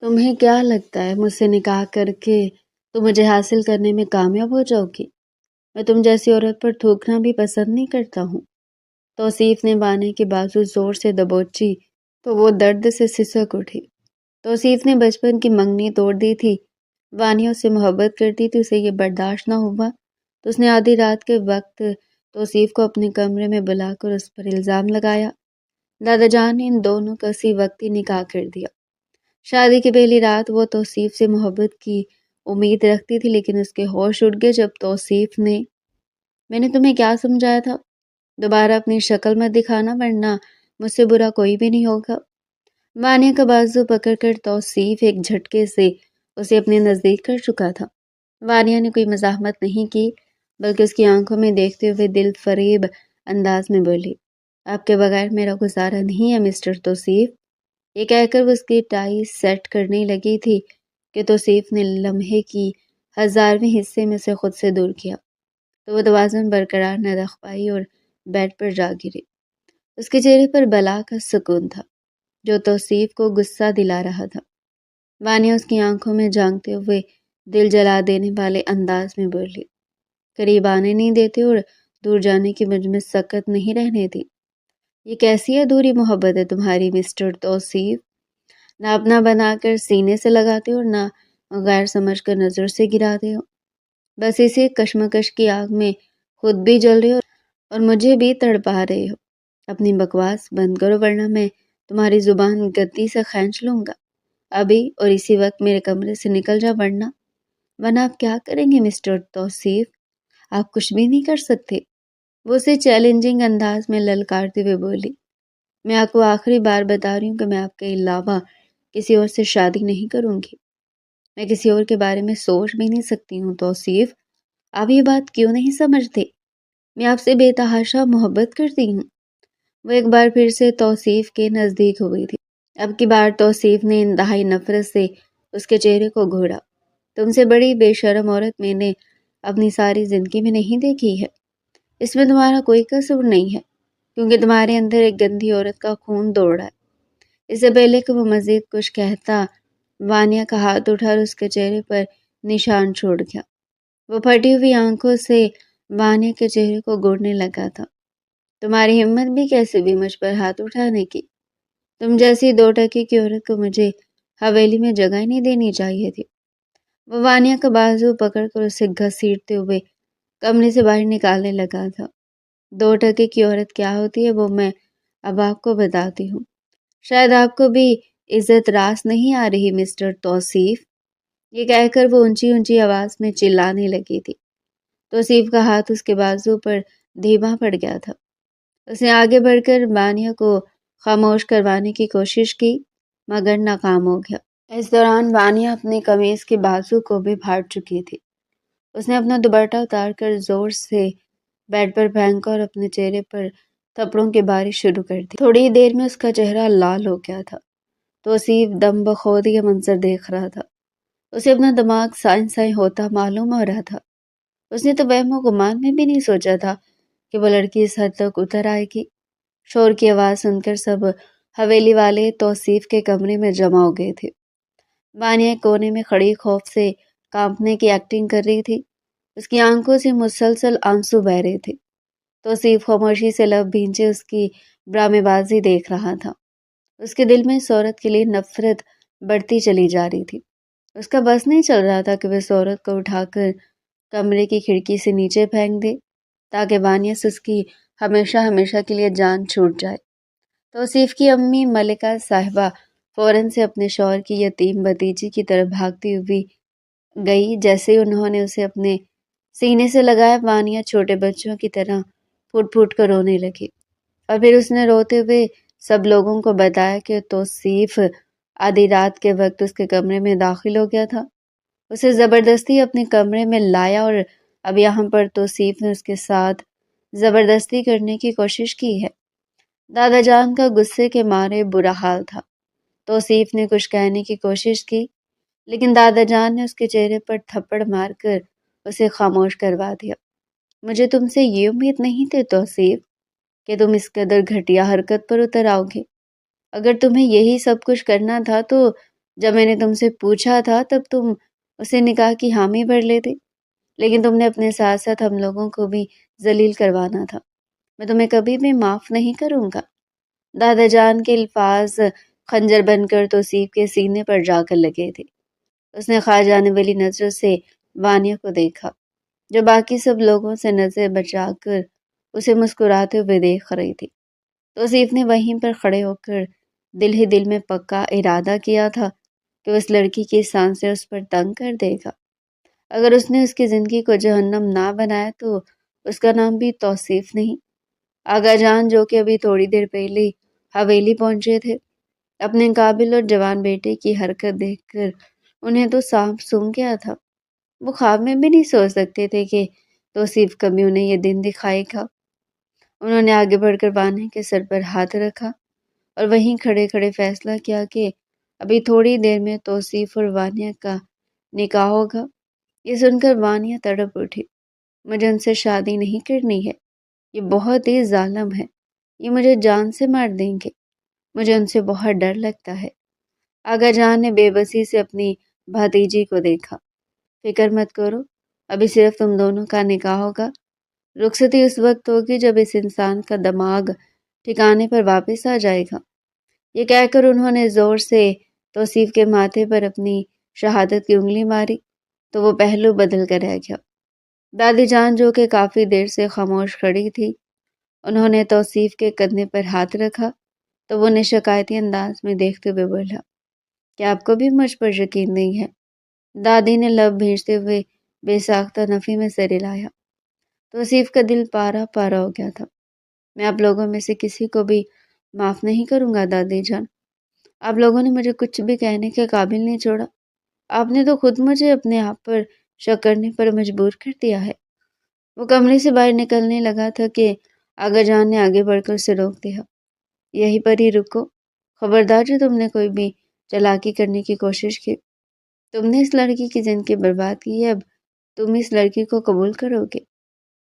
تمہیں کیا لگتا ہے مجھ سے نکاح کر کے تم مجھے حاصل کرنے میں کامیاب ہو جاؤ گی؟ میں تم جیسی عورت پر تھوکنا بھی پسند نہیں کرتا ہوں۔ توصیف نے بانے کے بازو زور سے دبوچی تو وہ درد سے سسک اٹھی۔ توصیف نے بچپن کی منگنی توڑ دی تھی۔ وانیہ اس سے محبت کرتی تھی، اسے یہ برداشت نہ ہوا تو اس نے آدھی رات کے وقت توصیف کو اپنے کمرے میں بلا کر اس پر الزام لگایا۔ دادا جان نے ان دونوں کا اسی وقت ہی نکاح کر دیا۔ شادی کی پہلی رات وہ توصیف سے محبت کی امید رکھتی تھی، لیکن اس کے ہوش اڑ گئے جب توصیف نے میں نے تمہیں کیا سمجھایا تھا، دوبارہ اپنی شکل مت دکھانا ورنہ مجھ سے برا کوئی بھی نہیں ہوگا۔ وانیہ کا بازو پکڑ کر توصیف ایک جھٹکے سے اسے اپنے نزدیک کر چکا تھا۔ وانیہ نے کوئی مزاحمت نہیں کی بلکہ اس کی آنکھوں میں دیکھتے ہوئے دل فریب انداز میں بولی، آپ کے بغیر میرا گزارا نہیں ہے مسٹر توصیف۔ یہ کہہ کر وہ اس کی ٹائی سیٹ کرنے لگی تھی کہ توصیف نے لمحے کی 1000ویں حصے میں سے خود سے دور کیا تو وہ توازن برقرار نہ رکھ پائی اور بیڈ پر جا گری۔ اس کے چہرے پر بلا کا سکون تھا جو توصیف کو غصہ دلا رہا تھا۔ وانیہ اس کی آنکھوں میں جھانکتے ہوئے دل جلا دینے والے انداز میں بولی، قریب آنے نہیں دیتے اور دور جانے کی مجھ میں سکت نہیں رہنے دی۔ یہ کیسی ادھوری محبت ہے تمہاری مسٹر توصیف؟ نہ اپنا بنا کر سینے سے لگاتے ہو اور نہ غیر سمجھ کر نظر سے گراتے ہو، بس اسی کشمکش کی آگ میں خود بھی جل رہے ہو اور مجھے بھی تڑپا رہے ہو۔ اپنی بکواس بند کرو ورنہ میں تمہاری زبان گدی سے کھینچ لوں گا ابھی، اور اسی وقت میرے کمرے سے نکل جا ورنہ آپ کیا کریں گے مسٹر توصیف؟ آپ کچھ بھی نہیں کر سکتے، وہ اسے چیلنجنگ انداز میں للکارتے ہوئے بولی۔ میں آپ کو آخری بار بتا رہی ہوں کہ میں آپ کے علاوہ کسی اور سے شادی نہیں کروں گی۔ میں کسی اور کے بارے میں سوچ بھی نہیں سکتی ہوں توصیف، آپ یہ بات کیوں نہیں سمجھتے؟ میں آپ سے بے تحاشا محبت کرتی ہوں۔ وہ ایک بار پھر سے توصیف کے نزدیک ہو گئی تھی۔ اب کی بار توصیف نے انتہائی نفرت سے اس کے چہرے کو گھوڑا۔ تم سے بڑی بے شرم عورت میں نے اپنی ساری زندگی میں نہیں دیکھی ہے۔ اس میں تمہارا کوئی قصور نہیں ہے کیونکہ تمہارے اندر ایک گندی عورت کا خون دوڑ رہا ہے۔ اس سے پہلے کہ وہ مزید کچھ کہتا، وانیہ کا ہاتھ اٹھا اور اس کے چہرے پر نشان چھوڑ گیا۔ وہ پھٹی ہوئی آنکھوں سے وانیہ کے چہرے کو گوڑنے لگا تھا۔ تمہاری ہمت بھی کیسے بھی مجھ پر ہاتھ اٹھانے کی؟ تم جیسی 2 ٹکے کی عورت کو مجھے حویلی میں جگہ ہی نہیں دینی چاہیے تھی۔ وہ وانیہ کا بازو پکڑ کر اسے گھسیٹتے ہوئے کمرے سے باہر نکالنے لگا تھا۔ 2 ٹکے کی عورت کیا ہوتی ہے وہ میں اب آپ کو بتاتی ہوں۔ شاید آپ کو بھی عزت راست نہیں آ رہی مسٹر توصیف۔ یہ کہہ کر وہ اونچی اونچی آواز میں چلانے لگی تھی۔ توصیف کا ہاتھ اس کے بازو پر دھیما پڑ گیا تھا۔ اس نے آگے بڑھ کر وانیہ کو خاموش کروانے کی کوشش کی مگر ناکام ہو گیا۔ اس دوران وانیہ اپنی قمیض کے بازو کو بھی پھاڑ چکی تھی۔ اس نے اپنا دوپٹہ اتار کر زور سے بیڈ پر پھینکا اور اپنے چہرے پر تھپڑوں کی بارش شروع کر دی۔ تھوڑی ہی دیر میں اس کا چہرہ لال ہو گیا تھا۔ توصیف دم بخود یہ منظر دیکھ رہا تھا۔ اسے اپنا دماغ سائیں ہوتا معلوم ہو رہا تھا۔ اس نے تو وہم و گمان میں بھی نہیں سوچا تھا کہ وہ لڑکی اس حد تک اتر آئے گی۔ شور کی آواز سن کر سب حویلی والے توصیف کے کمرے میں جمع ہو گئے تھے۔ وانیہ ایک کونے میں کھڑی خوف سے کانپنے کی ایکٹنگ کر رہی تھی۔ اس کی آنکھوں سے مسلسل آنسو بہہ رہے تھے۔ توصیف خاموشی سے لب بھینچے اس کی ڈرامے بازی دیکھ رہا تھا۔ اس کے دل میں اس عورت کے لیے نفرت بڑھتی چلی جا رہی تھی۔ اس کا بس نہیں چل رہا تھا کہ وہ اس عورت کو اٹھا کر کمرے کی کھڑکی سے نیچے پھینک دے تاکہ وانیہ سے اس کی ہمیشہ ہمیشہ کے لیے جان چھوٹ جائے۔ توصیف کی امی ملکہ صاحبہ فوراً سے اپنے شوہر کی یتیم بھتیجی کی طرف بھاگتی ہوئی گئی۔ جیسے ہی انہوں نے اسے اپنے سینے سے لگایا وانیہ چھوٹے بچوں کی طرح پھوٹ پھوٹ کر رونے لگی، اور پھر اس نے روتے ہوئے سب لوگوں کو بتایا کہ توصیف آدھی رات کے وقت اس کے کمرے میں داخل ہو گیا تھا، اسے زبردستی اپنے کمرے میں لایا اور اب یہاں پر توصیف نے اس کے ساتھ زبردستی کرنے کی کوشش کی ہے۔ دادا جان کا غصے کے مارے برا حال تھا۔ توصیف نے کچھ کہنے کی کوشش کی لیکن دادا جان نے اس کے چہرے پر تھپڑ مار کر اسے خاموش کروا دیا۔ مجھے تم سے یہ امید نہیں تھی توصیف کہ تم اس قدر گھٹیا حرکت پر اتر آؤ گے۔ اگر تمہیں یہی سب کچھ کرنا تھا تو جب میں نے تم سے پوچھا تھا تب تم اسے نکاح کی حامی بھر لیتے، لیکن تم نے اپنے ساتھ ساتھ ہم لوگوں کو بھی ذلیل کروانا تھا۔ میں تمہیں کبھی بھی معاف نہیں کروں گا۔ دادا جان کے الفاظ خنجر بن کر توصیف کے سینے پر جا کر لگے تھے۔ اس نے خواہ جانے والی نظروں سے وانیہ کو دیکھا، جو باقی سب لوگوں سے نظر بچا کر اسے مسکراتے ہوئے دیکھ رہی تھی۔ توصیف نے وہیں پر کھڑے ہو کر دل ہی دل میں پکا ارادہ کیا تھا کہ اس لڑکی کی سانسیں اس پر تنگ کر دے گا۔ اگر اس نے اس کی زندگی کو جہنم نہ بنایا تو اس کا نام بھی توصیف نہیں۔ آغا جان جو کہ ابھی تھوڑی دیر پہلے حویلی پہنچے تھے، اپنے قابل اور جوان بیٹے کی حرکت دیکھ کر انہیں تو سانپ سونگھ گیا تھا۔ وہ خواب میں بھی نہیں سوچ سکتے تھے کہ توصیف کبھی انہیں یہ دن دکھائے گا۔ انہوں نے آگے بڑھ کر وانیہ کے سر پر ہاتھ رکھا اور وہیں کھڑے کھڑے فیصلہ کیا کہ ابھی تھوڑی دیر میں توصیف اور وانیہ کا نکاح ہوگا۔ یہ سن کر وانیہ تڑپ اٹھی۔ مجھے ان سے شادی نہیں کرنی ہے، یہ بہت ہی ظالم ہے، یہ مجھے جان سے مار دیں گے، مجھے ان سے بہت ڈر لگتا ہے۔ آغا جان نے بے بسی سے اپنی بھتیجی کو دیکھا۔ فکر مت کرو، ابھی صرف تم دونوں کا نکاح ہوگا، رخصتی اس وقت ہوگی جب اس انسان کا دماغ ٹھکانے پر واپس آ جائے گا۔ یہ کہہ کر انہوں نے زور سے توصیف کے ماتھے پر اپنی شہادت کی انگلی ماری تو وہ پہلو بدل کر رہ گیا۔ دادی جان جو کہ کافی دیر سے خاموش کھڑی تھی، انہوں نے توصیف کے کندھے پر ہاتھ رکھا تو وہ انہیں شکایتی انداز میں دیکھتے ہوئے بولا، کیا آپ کو بھی مجھ پر یقین نہیں ہے؟ دادی نے لب بھیجتے ہوئے بے ساختہ نفی میں سر ہلایا۔ توصیف کا دل پارا پارا ہو گیا تھا۔ میں آپ لوگوں میں سے کسی کو بھی معاف نہیں کروں گا دادی جان۔ آپ لوگوں نے مجھے کچھ بھی کہنے کے قابل نہیں چھوڑا۔ آپ نے تو خود مجھے اپنے آپ پر شک کرنے پر مجبور کر دیا ہے۔ وہ کمرے سے باہر نکلنے لگا تھا کہ آغا جان نے آگے بڑھ کر اسے روک دیا۔ یہیں پر ہی رکو، خبردار جو تم نے کوئی بھی چالاکی کرنے کی کوشش کی۔ تم نے اس لڑکی کی زندگی برباد کی ہے، اب تم اس لڑکی کو قبول کرو گے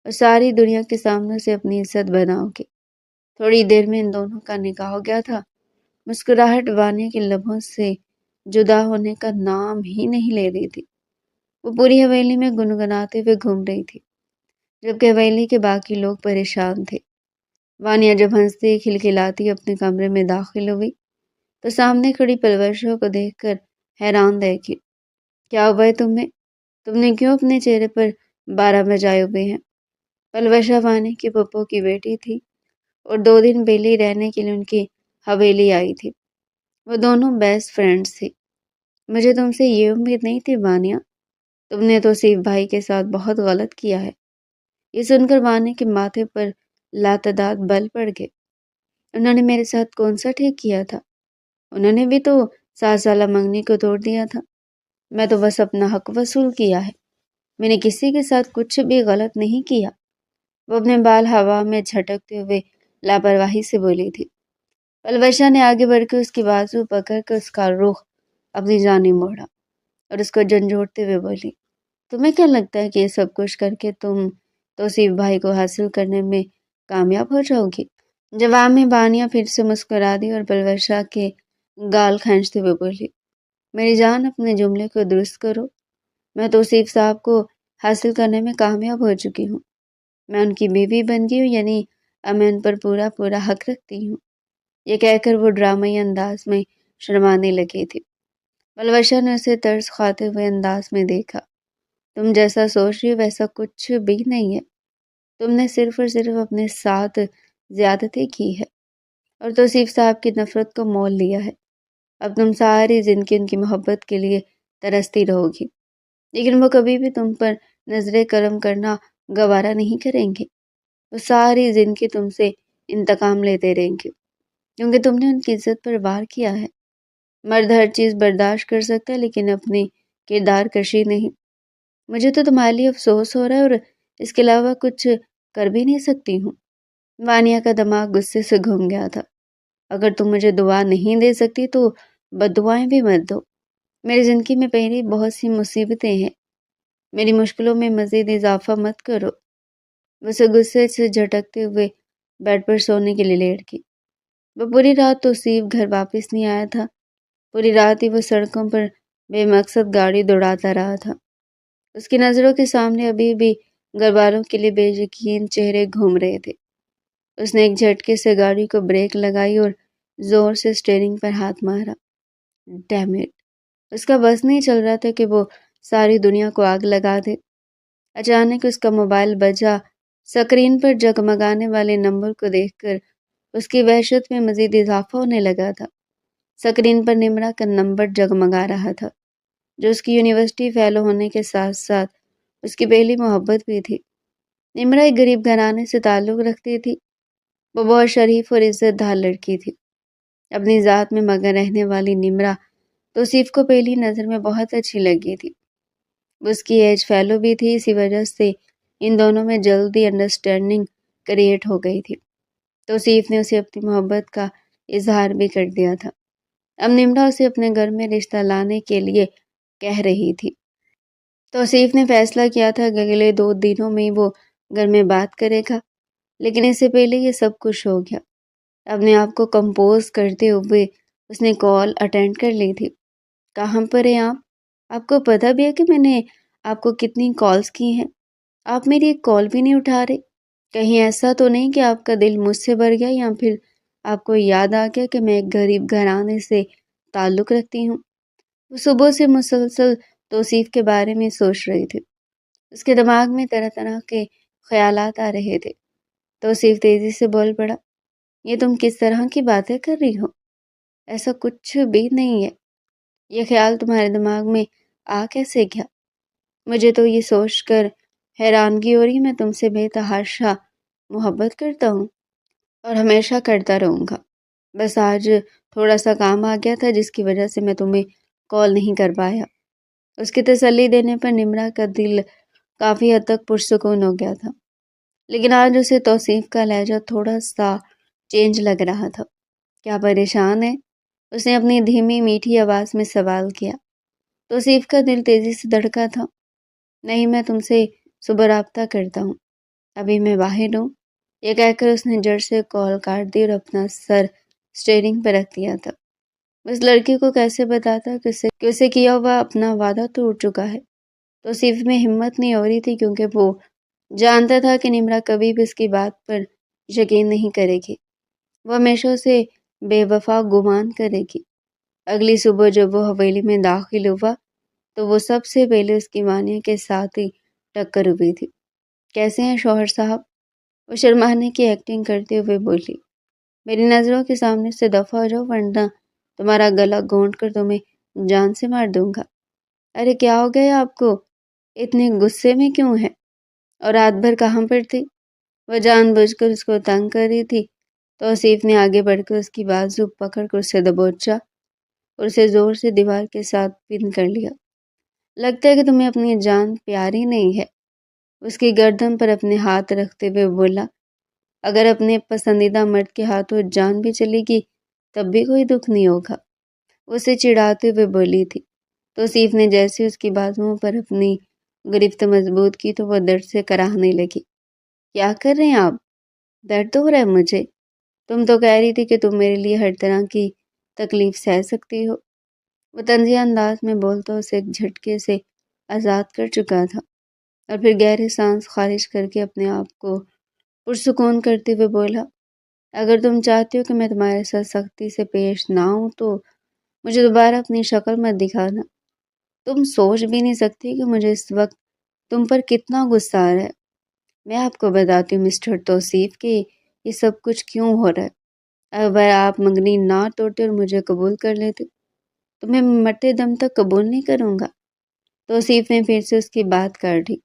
اور ساری دنیا کے سامنے سے اپنی عزت بناؤ گے۔ تھوڑی دیر میں ان دونوں کا نکاح ہو گیا تھا۔ مسکراہٹ وانیہ کے لبوں سے جدا ہونے کا نام ہی نہیں لے رہی تھی۔ وہ پوری حویلی میں گنگناتے ہوئے گھوم رہی تھی، جبکہ حویلی کے باقی لوگ پریشان تھے۔ وانیہ جب ہنستی کھلکھلاتی اپنے کمرے میں داخل ہوئی تو سامنے کھڑی پلوشا کو دیکھ کر حیران رہ گئی۔ کیا ہوا ہے تمہیں؟ تم نے کیوں اپنے چہرے پر 12 بجائے ہوئے ہیں؟ پلوشا وانیہ کی پھپھو کی بیٹی تھی اور 2 دن بیلی رہنے کے لیے ان کی حویلی آئی تھی۔ وہ دونوں بیسٹ فرینڈز تھی۔ مجھے تم سے یہ امید نہیں تھی وانیہ، تم نے توصیف بھائی کے ساتھ بہت غلط کیا ہے۔ یہ سن کر وانیہ کے ماتھے پر لاتعداد بل پڑ گئے۔ انہوں نے میرے ساتھ کون سا ٹھیک کیا تھا؟ انہوں نے بھی تو 7 سالہ منگنی کو توڑ دیا تھا۔ میں تو بس اپنا حق وصول کیا ہے، میں نے کسی کے ساتھ کچھ بھی غلط نہیں کیا۔ وہ اپنے بال ہوا میں جھٹکتے ہوئے لاپرواہی سے بولی تھی۔ پلوشا نے آگے بڑھ کے اس کی بازو پکڑ کر اس کا رخ اپنی جانب موڑا اور اس کو جھنجھوڑتے ہوئے بولی، تمہیں کیا لگتا ہے کہ یہ سب کچھ کر کے تم توصیف بھائی کو حاصل کرنے میں کامیاب ہو جاؤ گی؟ جواب میں وانیہ پھر سے مسکرا دی اور پلوشا کے گال کھینچتے ہوئے بولی، میری جان اپنے جملے کو درست کرو۔ میں توصیف صاحب کو حاصل کرنے میں کامیاب ہو چکی ہوں، میں ان کی بیوی بن گئی ہوں، یعنی اب میں ان پر پورا پورا حق رکھتی ہوں۔ یہ کہہ کر وہ ڈرامائی انداز میں شرمانے لگی تھی۔ پلوشا نے اسے طرز کھاتے ہوئے انداز میں دیکھا۔ تم جیسا سوچ رہی ہو ویسا کچھ بھی نہیں ہے، تم نے صرف اور صرف اپنے ساتھ زیادتی کی ہے اور توصیف صاحب کی نفرت کو مول لیا ہے۔ اب تم ساری زندگی ان کی محبت کے لیے ترستی رہو گی، لیکن وہ کبھی بھی تم پر نظر کرم کرنا گوارا نہیں کریں گے۔ وہ ساری زندگی تم سے انتقام لیتے رہیں گے کیونکہ تم نے ان کی عزت پر وار کیا ہے۔ مرد ہر چیز برداشت کر سکتا ہے لیکن اپنی کردار کشی نہیں۔ مجھے تو تمہارے لیے افسوس ہو رہا ہے اور اس کے علاوہ کچھ کر بھی نہیں سکتی ہوں۔ وانیہ کا دماغ غصے سے گھوم گیا تھا۔ اگر تم مجھے دعا نہیں دے سکتی تو بددعائیں بھی مت دو۔ میری زندگی میں پہلے بہت سی مصیبتیں ہیں، میری مشکلوں میں مزید اضافہ مت کرو۔ اسے غصے سے جھٹکتے ہوئے بیڈ پر سونے کے لیے لیٹ گئی۔ وہ پوری رات توصیف گھر واپس نہیں آیا تھا پوری رات ہی وہ سڑکوں پر بے مقصد گاڑی دوڑاتا رہا تھا۔ اس کی نظروں کے سامنے ابھی بھی گھر والوں کے لیے بے یقین چہرے گھوم رہے تھے۔ اس نے ایک جھٹکے سے گاڑی کو بریک لگائی اور زور سے اسٹیئرنگ پر ہاتھ مارا۔ Dam it! اس کا بس نہیں چل رہا تھا کہ وہ ساری دنیا کو آگ لگا دے۔ اچانک اس کا موبائل بجا۔ سکرین پر جگمگانے والے نمبر کو دیکھ کر اس کی وحشت میں مزید اضافہ ہونے لگا تھا۔ سکرین پر نمرا کا نمبر جگمگا رہا تھا، جو اس کی یونیورسٹی فیلو ہونے کے ساتھ ساتھ اس کی پہلی محبت بھی تھی۔ نمرا ایک غریب گھرانے سے تعلق رکھتی تھی۔ وہ بہت شریف اور عزت دار لڑکی تھی۔ اپنی ذات میں مگن رہنے والی نمرا توصیف کو پہلی نظر میں بہت اچھی لگی تھی۔ اس کی ایج فیلو بھی تھی، اسی وجہ سے ان دونوں میں جلدی انڈرسٹینڈنگ کریٹ ہو گئی تھی۔ توصیف نے اسے اپنی محبت کا اظہار بھی کر دیا تھا۔ اب نمرا اسے اپنے گھر میں رشتہ لانے کے لیے کہہ رہی تھی۔ توصیف نے فیصلہ کیا تھا کہ اگلے 2 دنوں میں وہ گھر میں بات کرے گا، لیکن اس سے پہلے یہ سب کچھ ہو گیا۔ اپنے آپ کو کمپوز کرتے ہوئے اس نے کال اٹینڈ کر لی تھی۔ کہاں پر ہیں آپ؟ آپ کو پتہ بھی ہے کہ میں نے آپ کو کتنی کالز کی ہیں؟ آپ میری ایک کال بھی نہیں اٹھا رہے۔ کہیں ایسا تو نہیں کہ آپ کا دل مجھ سے بھر گیا یا پھر آپ کو یاد آ گیا کہ میں ایک غریب گھرانے سے تعلق رکھتی ہوں؟ وہ صبح سے مسلسل توصیف کے بارے میں سوچ رہی تھی۔ اس کے دماغ میں طرح طرح کے خیالات آ رہے تھے۔ توصیف تیزی سے بول پڑا، یہ تم کس طرح کی باتیں کر رہی ہو؟ ایسا کچھ بھی نہیں ہے۔ یہ خیال تمہارے دماغ میں آ کیسے گیا؟ مجھے تو یہ سوچ کر حیرانگی ہو رہی، میں تم سے بے تحاشا محبت کرتا ہوں اور ہمیشہ کرتا رہوں گا۔ بس آج تھوڑا سا کام آ گیا تھا جس کی وجہ سے میں تمہیں کال نہیں کر پایا۔ اس کی تسلی دینے پر نمرا کا دل کافی حد تک پرسکون ہو گیا تھا، لیکن آج اسے توصیف کا لہجہ تھوڑا سا چینج لگ رہا تھا۔ کیا پریشان ہے؟ اس نے اپنی دھیمی میٹھی آواز میں سوال کیا۔ توصیف کا دل تیزی سے دھڑکا تھا۔ نہیں، میں تم سے صبح رابطہ کرتا ہوں، ابھی میں باہر ہوں۔ یہ کہہ کر اس نے جڑ سے کال کاٹ دی اور اپنا سر اسٹیئرنگ پر رکھ دیا تھا۔ اس لڑکی کو کیسے بتاتا کہ اسے کیا ہوا اپنا وعدہ ٹوٹ چکا ہے؟ توصیف میں ہمت نہیں ہو رہی تھی کیونکہ وہ جانتا تھا کہ نمرا کبھی بھی اس کی بات پر یقین نہیں کرے گی۔ وہ ہمیشہ اسے بے وفا گمان کرے گی۔ اگلی صبح جب وہ حویلی میں داخل ہوا تو وہ سب سے پہلے اس کی وانیہ کے ساتھ ہی ٹکر ہوئی تھی۔ کیسے ہیں شوہر صاحب؟ وہ شرمانے کی ایکٹنگ کرتے ہوئے بولی۔ میری نظروں کے سامنے سے دفع ہو جاؤ ورنہ تمہارا گلا گھونٹ کر تمہیں جان سے مار دوں گا۔ ارے کیا ہو گیا آپ کو؟ اتنے غصے میں کیوں ہے؟ اور رات بھر کہاں پر تھی؟ وہ جان بوجھ کر اس کو تنگ کر رہی تھی۔ توصیف نے آگے بڑھ کر اس کی بازو پکڑ کر اسے دبوچا اور اسے زور سے دیوار کے ساتھ پن کر لیا۔ لگتا ہے کہ تمہیں اپنی جان پیاری نہیں ہے۔ اس کی گردن پر اپنے ہاتھ رکھتے ہوئے بولا، اگر اپنے پسندیدہ مرد کے ہاتھوں جان بھی چلے گی تب بھی کوئی دکھ نہیں ہوگا، اسے چڑھاتے ہوئے بولی تھی۔ توصیف نے جیسے اس کی بازوؤں پر اپنی گرفت مضبوط کی تو وہ درد سے کراہنے لگی۔ کیا کر رہے ہیں آپ؟ درد ہو رہا ہے مجھے؟ تم تو کہہ رہی تھی کہ تم میرے لیے ہر طرح کی تکلیف سہ سکتی ہو۔ وہ طنزیہ انداز میں بولتا اسے ایک جھٹکے سے آزاد کر چکا تھا اور پھر گہرے سانس خارج کر کے اپنے آپ کو پرسکون کرتے ہوئے بولا، اگر تم چاہتی ہو کہ میں تمہارے ساتھ سختی سے پیش نہ ہوں تو مجھے دوبارہ اپنی شکل مت دکھانا۔ تم سوچ بھی نہیں سکتی کہ مجھے اس وقت تم پر کتنا غصہ آ رہا ہے۔ میں آپ کو بتاتی ہوں مسٹر توصیف کہ یہ سب کچھ کیوں ہو رہا ہے۔ اگر آپ منگنی نہ توڑتے اور مجھے قبول کر لیتے تو میں مرتے دم تک قبول نہیں کروں گا۔ توصیف نے پھر سے اس کی بات کاٹی۔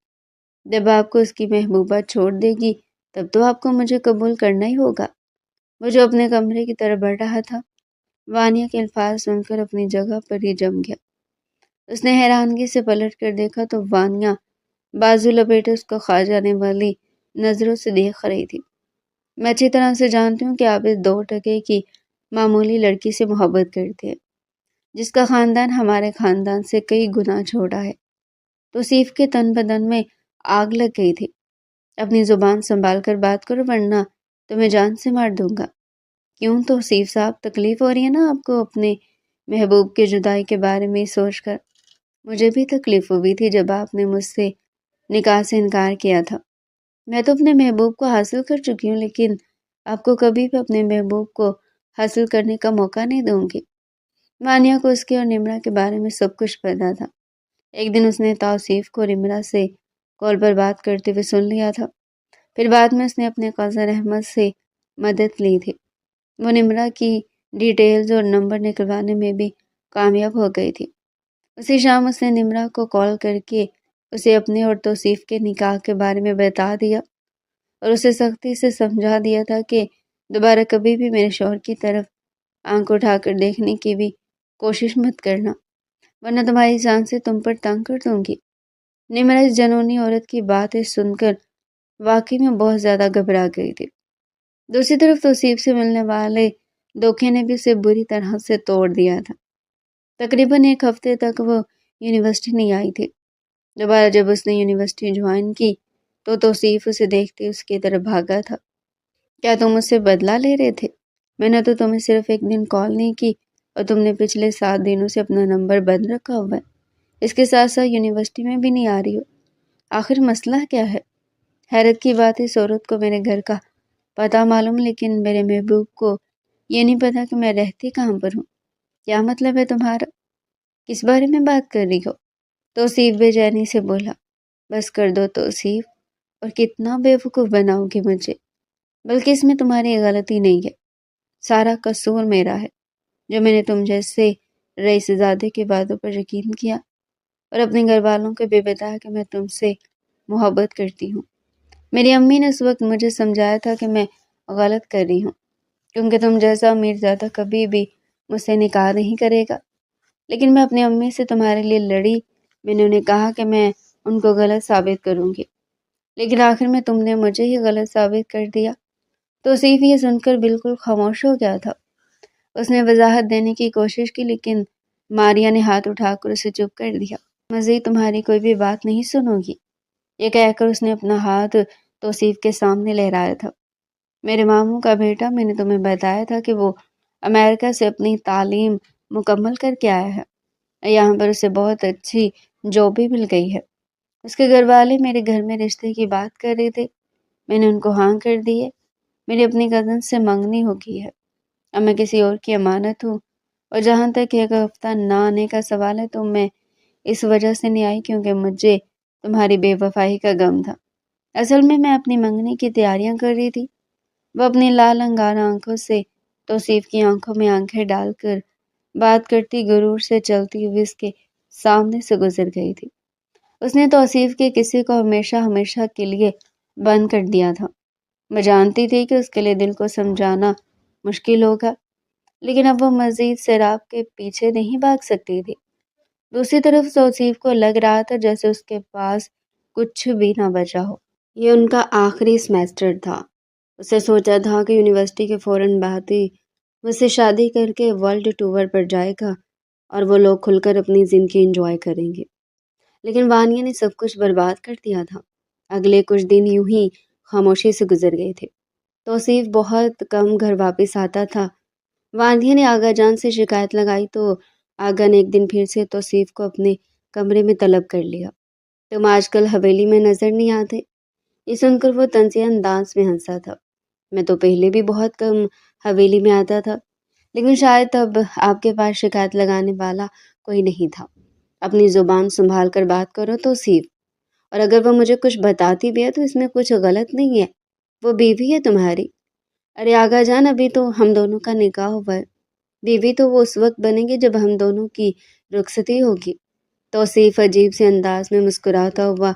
جب آپ کو اس کی محبوبہ چھوڑ دے گی تب تو آپ کو مجھے قبول کرنا ہی ہوگا۔ وہ جو اپنے کمرے کی طرف بڑھ رہا تھا، وانیہ کے الفاظ سن کر اپنی جگہ پر ہی جم گیا۔ اس نے حیرانگی سے پلٹ کر دیکھا تو وانیہ بازو لپیٹے اس کو کھا جانے والی نظروں سے دیکھ رہی تھی۔ میں اچھی طرح سے جانتی ہوں کہ آپ اس 2 کی معمولی لڑکی سے محبت کرتے ہیں جس کا خاندان ہمارے خاندان سے کئی گنا چھوٹا ہے۔ توصیف کے تن بدن میں آگ لگ گئی تھی۔ اپنی زبان سنبھال کر بات کرو ورنہ تمہیں جان سے مار دوں گا۔ کیوں توصیف صاحب، تکلیف ہو رہی ہے نا آپ کو اپنے محبوب کی جدائی کے بارے میں سوچ کر مجھے بھی تکلیف ہوئی تھی جب آپ نے مجھ سے نکاح سے انکار کیا تھا۔ میں تو اپنے محبوب کو حاصل کر چکی ہوں، لیکن آپ کو کبھی بھی اپنے محبوب کو حاصل کرنے کا موقع نہیں دوں گی۔ مانیہ کو اس کے اور نمرہ کے بارے میں سب کچھ پتا تھا۔ ایک دن اس نے توصیف کو نمرہ سے کال پر بات کرتے ہوئے سن لیا تھا، پھر بعد میں اس نے اپنے قاصر احمد سے مدد لی تھی۔ وہ نمرہ کی ڈیٹیلز اور نمبر نکلوانے میں بھی کامیاب ہو گئی تھی۔ اسی شام اس نے نمرہ کو کال کر کے اسے اپنے اور توصیف کے نکاح کے بارے میں بتا دیا اور اسے سختی سے سمجھا دیا تھا کہ دوبارہ کبھی بھی میرے شوہر کی طرف آنکھ اٹھا کر دیکھنے کی بھی کوشش مت کرنا، ورنہ تمہاری جان سے تم پر تنگ کر دوں گی۔ نمرہ اس جنونی عورت کی باتیں سن کر واقعی میں بہت زیادہ گھبرا گئی تھی۔ دوسری طرف توصیف سے ملنے والے دھوکے نے بھی اسے بری طرح سے توڑ دیا تھا۔ تقریباً ایک ہفتے تک وہ یونیورسٹی نہیں آئی تھی۔ دوبارہ جب اس نے یونیورسٹی جوائن کی تو توصیف اسے دیکھتے اس کی طرف بھاگا تھا۔ کیا تم اس سے بدلہ لے رہے تھے؟ میں نے تو تمہیں صرف ایک دن کال نہیں کی اور تم نے پچھلے 7 دنوں سے اپنا نمبر بند رکھا ہوا ہے۔ اس کے ساتھ ساتھ یونیورسٹی میں بھی نہیں آ رہی ہو۔ آخر مسئلہ کیا ہے؟ حیرت کی بات ہے اس عورت کو میرے گھر کا پتہ معلوم، لیکن میرے محبوب کو یہ نہیں پتا کہ میں رہتی کہاں پر ہوں۔ کیا مطلب ہے تمہارا؟ کس بارے میں بات کر رہی ہو؟ توصیف بے چینی سے بولا۔ بس کر دو توصیف، اور کتنا بیوقوف بناؤ گی مجھے؟ بلکہ اس میں تمہاری غلطی نہیں ہے، سارا قصور میرا ہے جو میں نے تم جیسے رئیس زادے کی باتوں پر یقین کیا اور اپنے گھر والوں کو بھی بتایا کہ میں تم سے محبت کرتی ہوں۔ میری امی نے اس وقت مجھے سمجھایا تھا کہ میں غلط کر رہی ہوں، کیونکہ تم جیسا امیر زادہ کبھی بھی مجھ سے نکاح نہیں کرے گا۔ لیکن میں اپنی امی سے تمہارے لیے لڑی، میں نے انہیں کہا کہ میں ان کو غلط ثابت کروں گی، لیکن آخر میں تم نے مجھے ہی غلط ثابت کر دیا۔ توصیف یہ سن کر بالکل خاموش ہو گیا تھا۔ اس نے وضاحت دینے کی کوشش کی، لیکن ماریہ نے ہاتھ اٹھا کر اسے چپ کر دیا۔ مزید تمہاری کوئی بھی بات نہیں سنو گی، یہ کہہ کر اس نے اپنا ہاتھ توصیف کے سامنے لہرایا تھا۔ میرے ماموں کا بیٹا، میں نے تمہیں بتایا تھا کہ وہ امریکہ سے اپنی تعلیم مکمل کر کے آیا ہے، یہاں پر اسے بہت اچھی جاب بھی مل گئی ہے۔ اس کے گھر والے میرے گھر میں رشتے کی بات کر رہے تھے، میں نے ان کو ہاں کر دی ہے۔ میری اپنی کزن سے منگنی ہو گئی ہے، اب میں کسی اور کی امانت ہوں، اور جہاں تک ایک ہفتہ نہ آنے کا سوال ہے تو میں اس وجہ سے نہیں آئی کیونکہ مجھے تمہاری بے وفائی کا غم تھا۔ اصل میں اپنی منگنی کی تیاریاں کر رہی تھی۔ وہ اپنی لال انگارہ آنکھوں سے توصیف کی آنکھوں میں آنکھیں ڈال کر بات کرتی غرور سے چلتی ہوئی اس کے سامنے سے گزر گئی تھی۔ اس نے توصیف کے کسی کو ہمیشہ ہمیشہ کے لیے بند کر دیا تھا۔ میں جانتی تھی کہ اس کے لیے دل کو سمجھانا مشکل ہوگا، لیکن اب وہ مزید سیراب کے پیچھے نہیں بھاگ سکتی تھی۔ دوسری طرف توصیف کو لگ رہا تھا جیسے اس کے پاس کچھ بھی نہ بچا ہو۔ یہ ان کا آخری سیمیسٹر تھا۔ اسے سوچا تھا کہ یونیورسٹی کے فوراً بعد ہی مجھ سے شادی کر کے ورلڈ ٹور پر جائے گا اور وہ لوگ کھل کر اپنی زندگی انجوائے کریں گے، لیکن وانیہ نے سب کچھ برباد کر دیا تھا۔ اگلے کچھ دن یوں ہی خاموشی سے گزر گئے تھے۔ توصیف بہت کم گھر واپس آتا تھا۔ وانیہ نے آغا جان سے شکایت لگائی تو آغا نے ایک دن پھر سے توصیف کو اپنے کمرے میں طلب کر لیا۔ تم آج کل حویلی میں نظر نہیں آتے۔ یہ سن کر وہ طنزیہ انداز میں ہنسا تھا۔ میں تو پہلے بھی بہت کم حویلی میں آتا تھا، لیکن شاید اب آپ کے پاس شکایت لگانے والا کوئی نہیں تھا۔ اپنی زبان سنبھال کر بات کرو توصیف، اور اگر وہ مجھے کچھ بتاتی بھی ہے تو اس میں کچھ غلط نہیں ہے، وہ بیوی ہے تمہاری۔ ارے آغا جان، ابھی تو ہم دونوں کا نکاح ہوا ہے، بیوی تو وہ اس وقت بنے گی جب ہم دونوں کی رخصتی ہوگی۔ توصیف عجیب سے انداز میں مسکراتا ہوا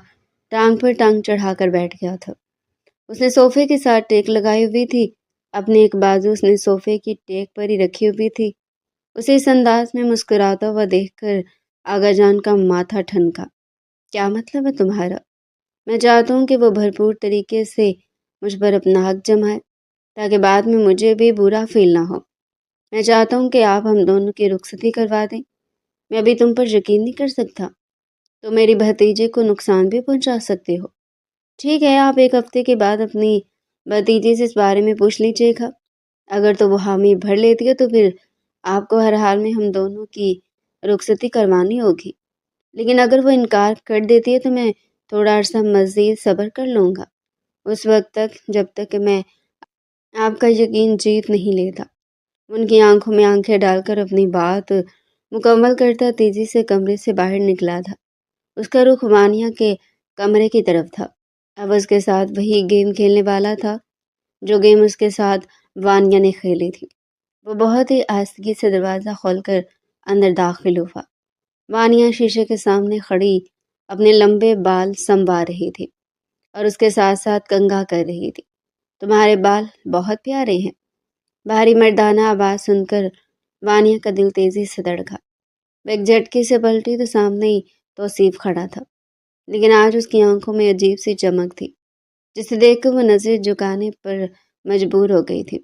ٹانگ پر ٹانگ چڑھا کر بیٹھ گیا تھا۔ اس نے صوفے کے ساتھ ٹیک لگائی ہوئی تھی، اپنے ایک بازو اس نے صوفے کی ٹیک پر ہی رکھی ہوئی تھی۔ اسے اس انداز میں مسکراتا ہوا دیکھ کر آغا جان کا ماتھا ٹھنکا۔ کیا مطلب ہے تمہارا؟ میں چاہتا ہوں کہ وہ بھرپور طریقے سے مجھ پر اپنا حق جمائے تاکہ بعد میں مجھے بھی برا فیل نہ ہو۔ میں چاہتا ہوں کہ آپ ہم دونوں کی رخصتی کروا دیں۔ میں ابھی تم پر یقین نہیں کر سکتا، تو میری بھتیجے کو نقصان بھی پہنچا سکتے ہو۔ ٹھیک ہے، آپ ایک ہفتے کے بعد اپنی بھتیجی سے اس بارے میں پوچھ لیجیے گا۔ اگر تو وہ حامی بھر لیتی ہے تو پھر آپ کو ہر حال میں ہم دونوں کی رخصتی کروانی ہوگی، لیکن اگر وہ انکار کر دیتی ہے تو میں تھوڑا عرصہ مزید صبر کر لوں گا، اس وقت تک جب تک کہ میں آپ کا یقین جیت نہیں لیتا۔ ان کی آنکھوں میں آنکھیں ڈال کر اپنی بات مکمل کرتا تیزی سے کمرے سے باہر نکلا تھا۔ اس کا رخ وانیہ کے کمرے کی طرف تھا۔ اب اس کے ساتھ وہی گیم کھیلنے والا تھا جو گیم اس کے ساتھ وانیہ نے کھیلی تھی۔ وہ بہت ہی آہستگی سے دروازہ کھول کر اندر داخل ہوا۔ وانیہ شیشے کے سامنے کھڑی اپنے لمبے بال سنوار رہی تھی اور اس کے ساتھ ساتھ کنگھا کر رہی تھی۔ تمہارے بال بہت پیارے ہیں۔ بھاری مردانہ آواز سن کر وانیہ کا دل تیزی سے دھڑکا۔ وہ ایک جھٹکے سے پلٹی تو سامنے ہی توصیف کھڑا تھا، لیکن آج اس کی آنکھوں میں عجیب سی چمک تھی جسے دیکھ کر وہ نظر جھکانے پر مجبور ہو گئی تھی۔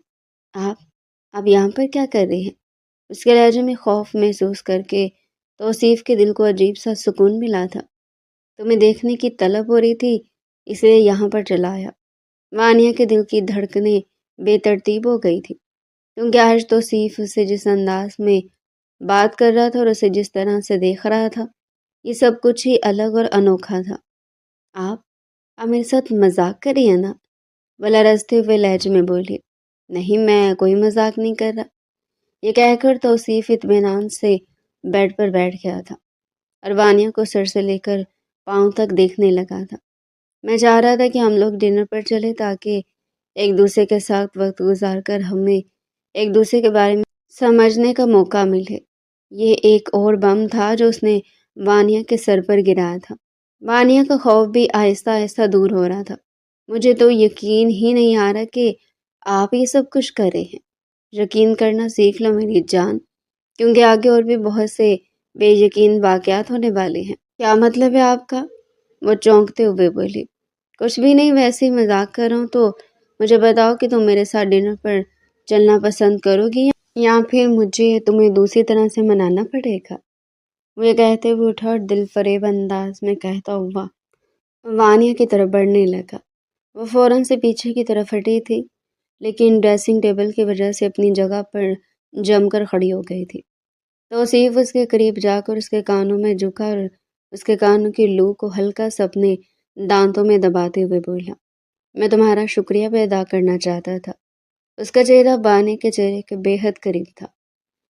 آپ یہاں پر کیا کر رہے ہیں؟ اس کے لہجے میں خوف محسوس کر کے توصیف کے دل کو عجیب سا سکون ملا تھا۔ تمہیں دیکھنے کی طلب ہو رہی تھی، اس لیے یہاں پر چلا آیا۔ وانیہ کے دل کی دھڑکنیں بے ترتیب ہو گئی تھی، کیونکہ آج توصیف اسے جس انداز میں بات کر رہا تھا اور اسے جس طرح سے دیکھ رہا تھا، یہ سب کچھ ہی الگ اور انوکھا تھا۔ آپ میرے ساتھ مذاق کر رہی ہیں نا؟ وہ لرزتے ہوئے لہجے میں بولی۔ نہیں، میں کوئی مذاق نہیں کر رہا۔ یہ کہہ کر توصیف اطمینان سے بیڈ پر بیٹھ گیا تھا اور وانیہ کو سر سے لے کر پاؤں تک دیکھنے لگا تھا۔ میں چاہ رہا تھا کہ ہم لوگ ڈنر پر چلیں تاکہ ایک دوسرے کے ساتھ وقت گزار کر ہمیں ایک دوسرے کے بارے میں سمجھنے کا موقع ملے۔ یہ ایک اور بم تھا جو اس نے وانیہ کے سر پر گرایا تھا۔ وانیہ کا خوف بھی آہستہ آہستہ دور ہو رہا تھا۔ مجھے تو یقین ہی نہیں آ رہا کہ آپ یہ سب کچھ کر رہے ہیں۔ یقین کرنا سیکھ لو میری جان، کیونکہ آگے اور بھی بہت سے بے یقین واقعات ہونے والے ہیں۔ کیا مطلب ہے آپ کا؟ وہ چونکتے ہوئے بولی۔ کچھ بھی نہیں، ویسے ہی مذاق کر رہا ہوں۔ تو مجھے بتاؤ کہ تم میرے ساتھ ڈنر پر چلنا پسند کرو گی یا پھر مجھے تمہیں دوسری طرح سے منانا پڑے گا؟ وہ یہ کہتے ہوئے اٹھا اور دل فریب انداز میں کہتا ہوا وانیہ کی طرف بڑھنے لگا۔ وہ فوراً سے پیچھے کی طرف ہٹی تھی، لیکن ڈریسنگ ٹیبل کی وجہ سے اپنی جگہ پر جم کر کھڑی ہو گئی تھی۔ توصیف اس کے قریب جا کر اس کے کانوں میں جھکا اور اس کے کانوں کی لو کو ہلکا سا اپنے دانتوں میں دباتے ہوئے بولا، میں تمہارا شکریہ بھی ادا کرنا چاہتا تھا۔ اس کا چہرہ وانیہ کے چہرے کے بے حد قریب تھا۔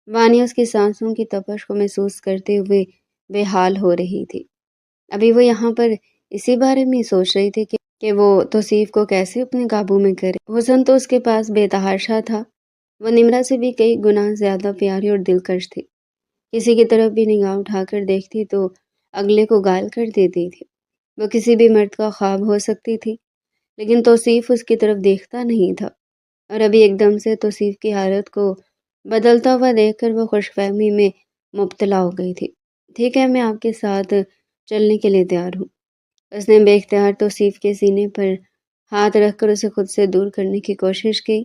وانیہ اس کی سانسوں کی تپش کو محسوس کرتے ہوئے بے حال ہو رہی تھی۔ ابھی وہ یہاں پر اسی بارے میں سوچ رہی تھی کہ وہ توصیف کو کیسے اپنے قابو میں کرے۔ حسن تو اس کے پاس بے تحاشا تھا۔ وہ نمرہ سے بھی کئی گنا زیادہ پیاری اور دلکش تھی۔ کسی کی طرف بھی نگاہ اٹھا کر دیکھتی تو اگلے کو گھائل کر دیتی تھی۔ وہ کسی بھی مرد کا خواب ہو سکتی تھی، لیکن توصیف اس کی طرف دیکھتا نہیں تھا، اور ابھی ایک دم سے توصیف کی حالت کو بدلتا ہوا دیکھ کر وہ خوش فہمی میں مبتلا ہو گئی تھی۔ ٹھیک ہے، میں آپ کے ساتھ چلنے کے لیے تیار ہوں۔ اس نے بے اختیار توصیف کے سینے پر ہاتھ رکھ کر اسے خود سے دور کرنے کی کوشش کی،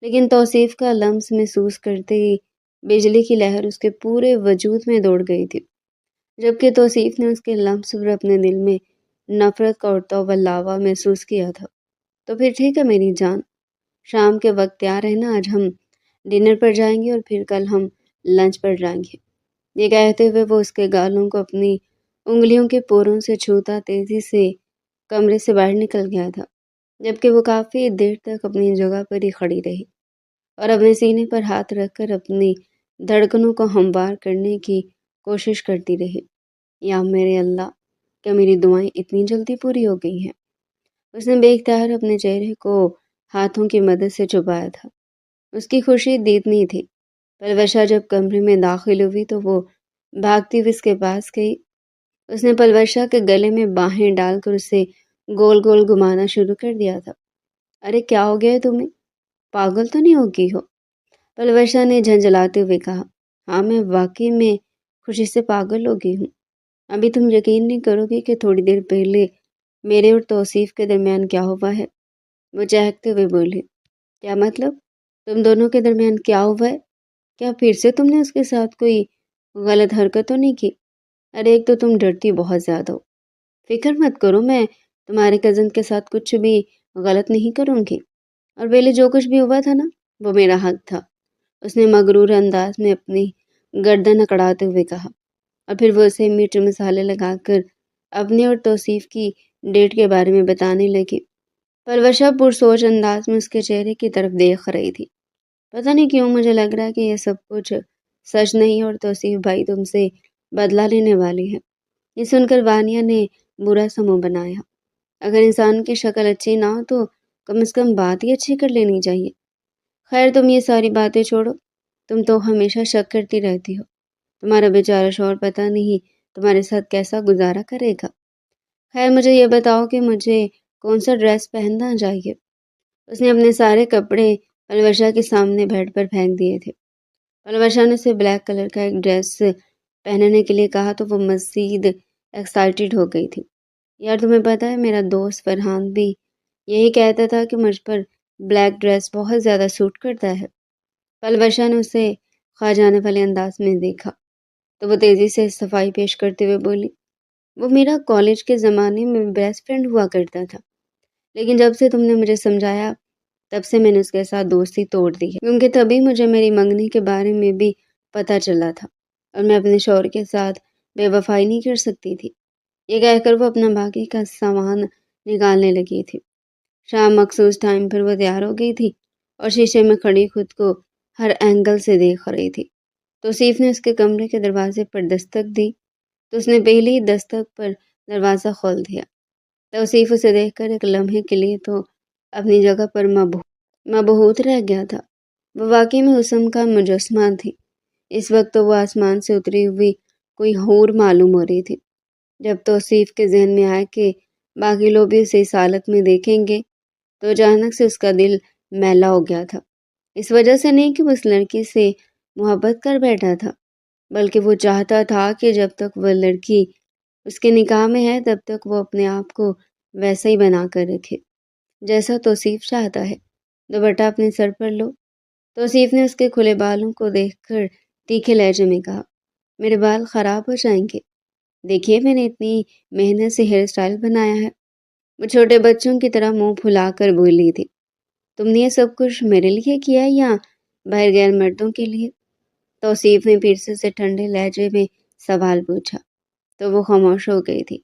لیکن توصیف کا لمس محسوس کرتے ہی بجلی کی لہر اس کے پورے وجود میں دوڑ گئی تھی، جبکہ توصیف نے اس کے لمس پر اپنے دل میں نفرت کا اڑتا ہوا لاوا محسوس کیا تھا۔ تو پھر ٹھیک ہے میری جان، شام کے وقت تیار رہنا، آج ہم ڈنر پر جائیں گے اور پھر کل ہم لنچ پر جائیں گے۔ یہ کہتے ہوئے وہ اس کے گالوں کو اپنی انگلیوں کے پوروں سے چھوتا تیزی سے کمرے سے باہر نکل گیا تھا، جبکہ وہ کافی دیر تک اپنی جگہ پر ہی کھڑی رہی اور اپنے سینے پر ہاتھ رکھ کر اپنی دھڑکنوں کو ہموار کرنے کی کوشش کرتی رہی۔ یا میرے اللہ، کیا میری دعائیں اتنی جلدی پوری ہو گئی ہیں؟ اس نے بے اختیار اپنے چہرے کو ہاتھوں کی مدد سے چھپایا تھا۔ اس کی خوشی دیدنی تھی۔ پلوشا جب کمرے میں داخل ہوئی تو وہ بھاگتی ہوئی اس کے پاس گئی۔ اس نے پلوشا کے گلے میں باہیں ڈال کر اسے گول گول گھمانا شروع کر دیا تھا۔ ارے کیا ہو گیا ہے تمہیں؟ پاگل تو نہیں ہوگی ہو؟ پلوشا نے جھنجھلاتے ہوئے کہا۔ ہاں، میں واقعی میں خوشی سے پاگل ہو گئی ہوں۔ ابھی تم یقین نہیں کرو گی کہ تھوڑی دیر پہلے میرے اور توصیف کے درمیان کیا ہوا ہے۔ وہ چہکتے ہوئے بولے۔ کیا مطلب؟ تم دونوں کے درمیان کیا ہوا ہے؟ کیا پھر سے تم نے اس کے ساتھ کوئی غلط حرکت تو نہیں کی؟ ارے ایک تو تم ڈرتی بہت زیادہ ہو۔ فکر مت کرو، میں تمہارے کزن کے ساتھ کچھ بھی غلط نہیں کروں گی، اور پہلے جو کچھ بھی ہوا تھا نا، وہ میرا حق تھا۔ اس نے مغرور انداز میں اپنی گردن اکڑاتے ہوئے کہا، اور پھر وہ اسے میٹھے مسالے لگا کر اپنے اور توصیف کی ڈیٹ کے بارے میں بتانے لگی۔ پرورشا پرسوچ انداز میں اس کے چہرے کی طرف دیکھ رہی تھی۔ پتہ نہیں کیوں مجھے لگ رہا کہ یہ سب کچھ سچ نہیں اور توصیف بھائی تم سے بدلہ لینے والی ہے۔ یہ سن کر وانیہ نے برا سا منہ بنایا۔ اگر انسان کی شکل اچھی نہ ہو تو کم از کم بات ہی اچھی کر لینی چاہیے۔ خیر تم یہ ساری باتیں چھوڑو، تم تو ہمیشہ شک کرتی رہتی ہو۔ تمہارا بیچارہ شوہر پتہ نہیں تمہارے ساتھ کیسا گزارا کرے گا۔ خیر مجھے یہ بتاؤ کہ مجھے کون سا ڈریس پہننا چاہیے۔ اس نے اپنے سارے کپڑے پلوشا کے سامنے بیڈ پر پھینک دیے تھے۔ پلوشا نے اسے بلیک کلر کا ایک ڈریس پہننے کے لیے کہا تو وہ مزید ایکسائٹیڈ ہو گئی تھی۔ یار تمہیں پتہ ہے میرا دوست فرحان بھی یہی کہتا تھا کہ مجھ پر بلیک ڈریس بہت زیادہ سوٹ کرتا ہے۔ پلوشا نے اسے کھا جانے والے انداز میں دیکھا تو وہ تیزی سے صفائی پیش کرتے ہوئے بولی، وہ میرا کالج کے زمانے میں بیسٹ فرینڈ ہوا کرتا تھا، لیکن جب سے تم نے مجھے سمجھایا تب سے میں نے اس کے ساتھ دوستی توڑ دی ہے، کیونکہ تبھی مجھے میری منگنی کے بارے میں بھی پتہ چلا تھا اور میں اپنے شوہر کے ساتھ بے وفائی نہیں کر سکتی تھی۔ یہ کہہ کر وہ اپنا باقی کا سامان نکالنے لگی تھی۔ شام مخصوص ٹائم پر وہ تیار ہو گئی تھی اور شیشے میں کھڑی خود کو ہر اینگل سے دیکھ رہی تھی۔ توصیف نے اس کے کمرے کے دروازے پر دستک دی تو اس نے پہلی دستک پر دروازہ کھول دیا۔ توصیف اسے دیکھ کر ایک لمحے کے لیے تو اپنی جگہ پر مبہوت رہ گیا تھا۔ وہ واقعی میں حسن کا مجسمہ تھی۔ اس وقت تو وہ آسمان سے اتری ہوئی کوئی حور معلوم ہو رہی تھی۔ جب توصیف کے ذہن میں آیا کہ باقی لوگ بھی اسے اس حالت میں دیکھیں گے تو اچانک سے اس کا دل میلا ہو گیا تھا۔ اس وجہ سے نہیں کہ وہ اس لڑکی سے محبت کر بیٹھا تھا، بلکہ وہ چاہتا تھا کہ جب تک وہ لڑکی اس کے نکاح میں ہے تب تک وہ اپنے آپ کو ویسا ہی بنا کر رکھے جیسا توصیف چاہتا ہے۔ دوپٹہ اپنے سر پر لو۔ توصیف نے اس کے کھلے بالوں کو دیکھ کر تیکھے لہجے میں کہا، میرے بال خراب ہو جائیں گے، دیکھیے میں نے اتنی محنت سے ہیئر اسٹائل بنایا ہے۔ وہ چھوٹے بچوں کی طرح منہ پھلا کر بولی تھی، تم نے یہ سب کچھ میرے لیے کیا یا باہر غیر مردوں کے لیے؟ توصیف نے پھر سے اسے ٹھنڈے لہجے میں سوال پوچھا تو وہ خاموش ہو گئی تھی۔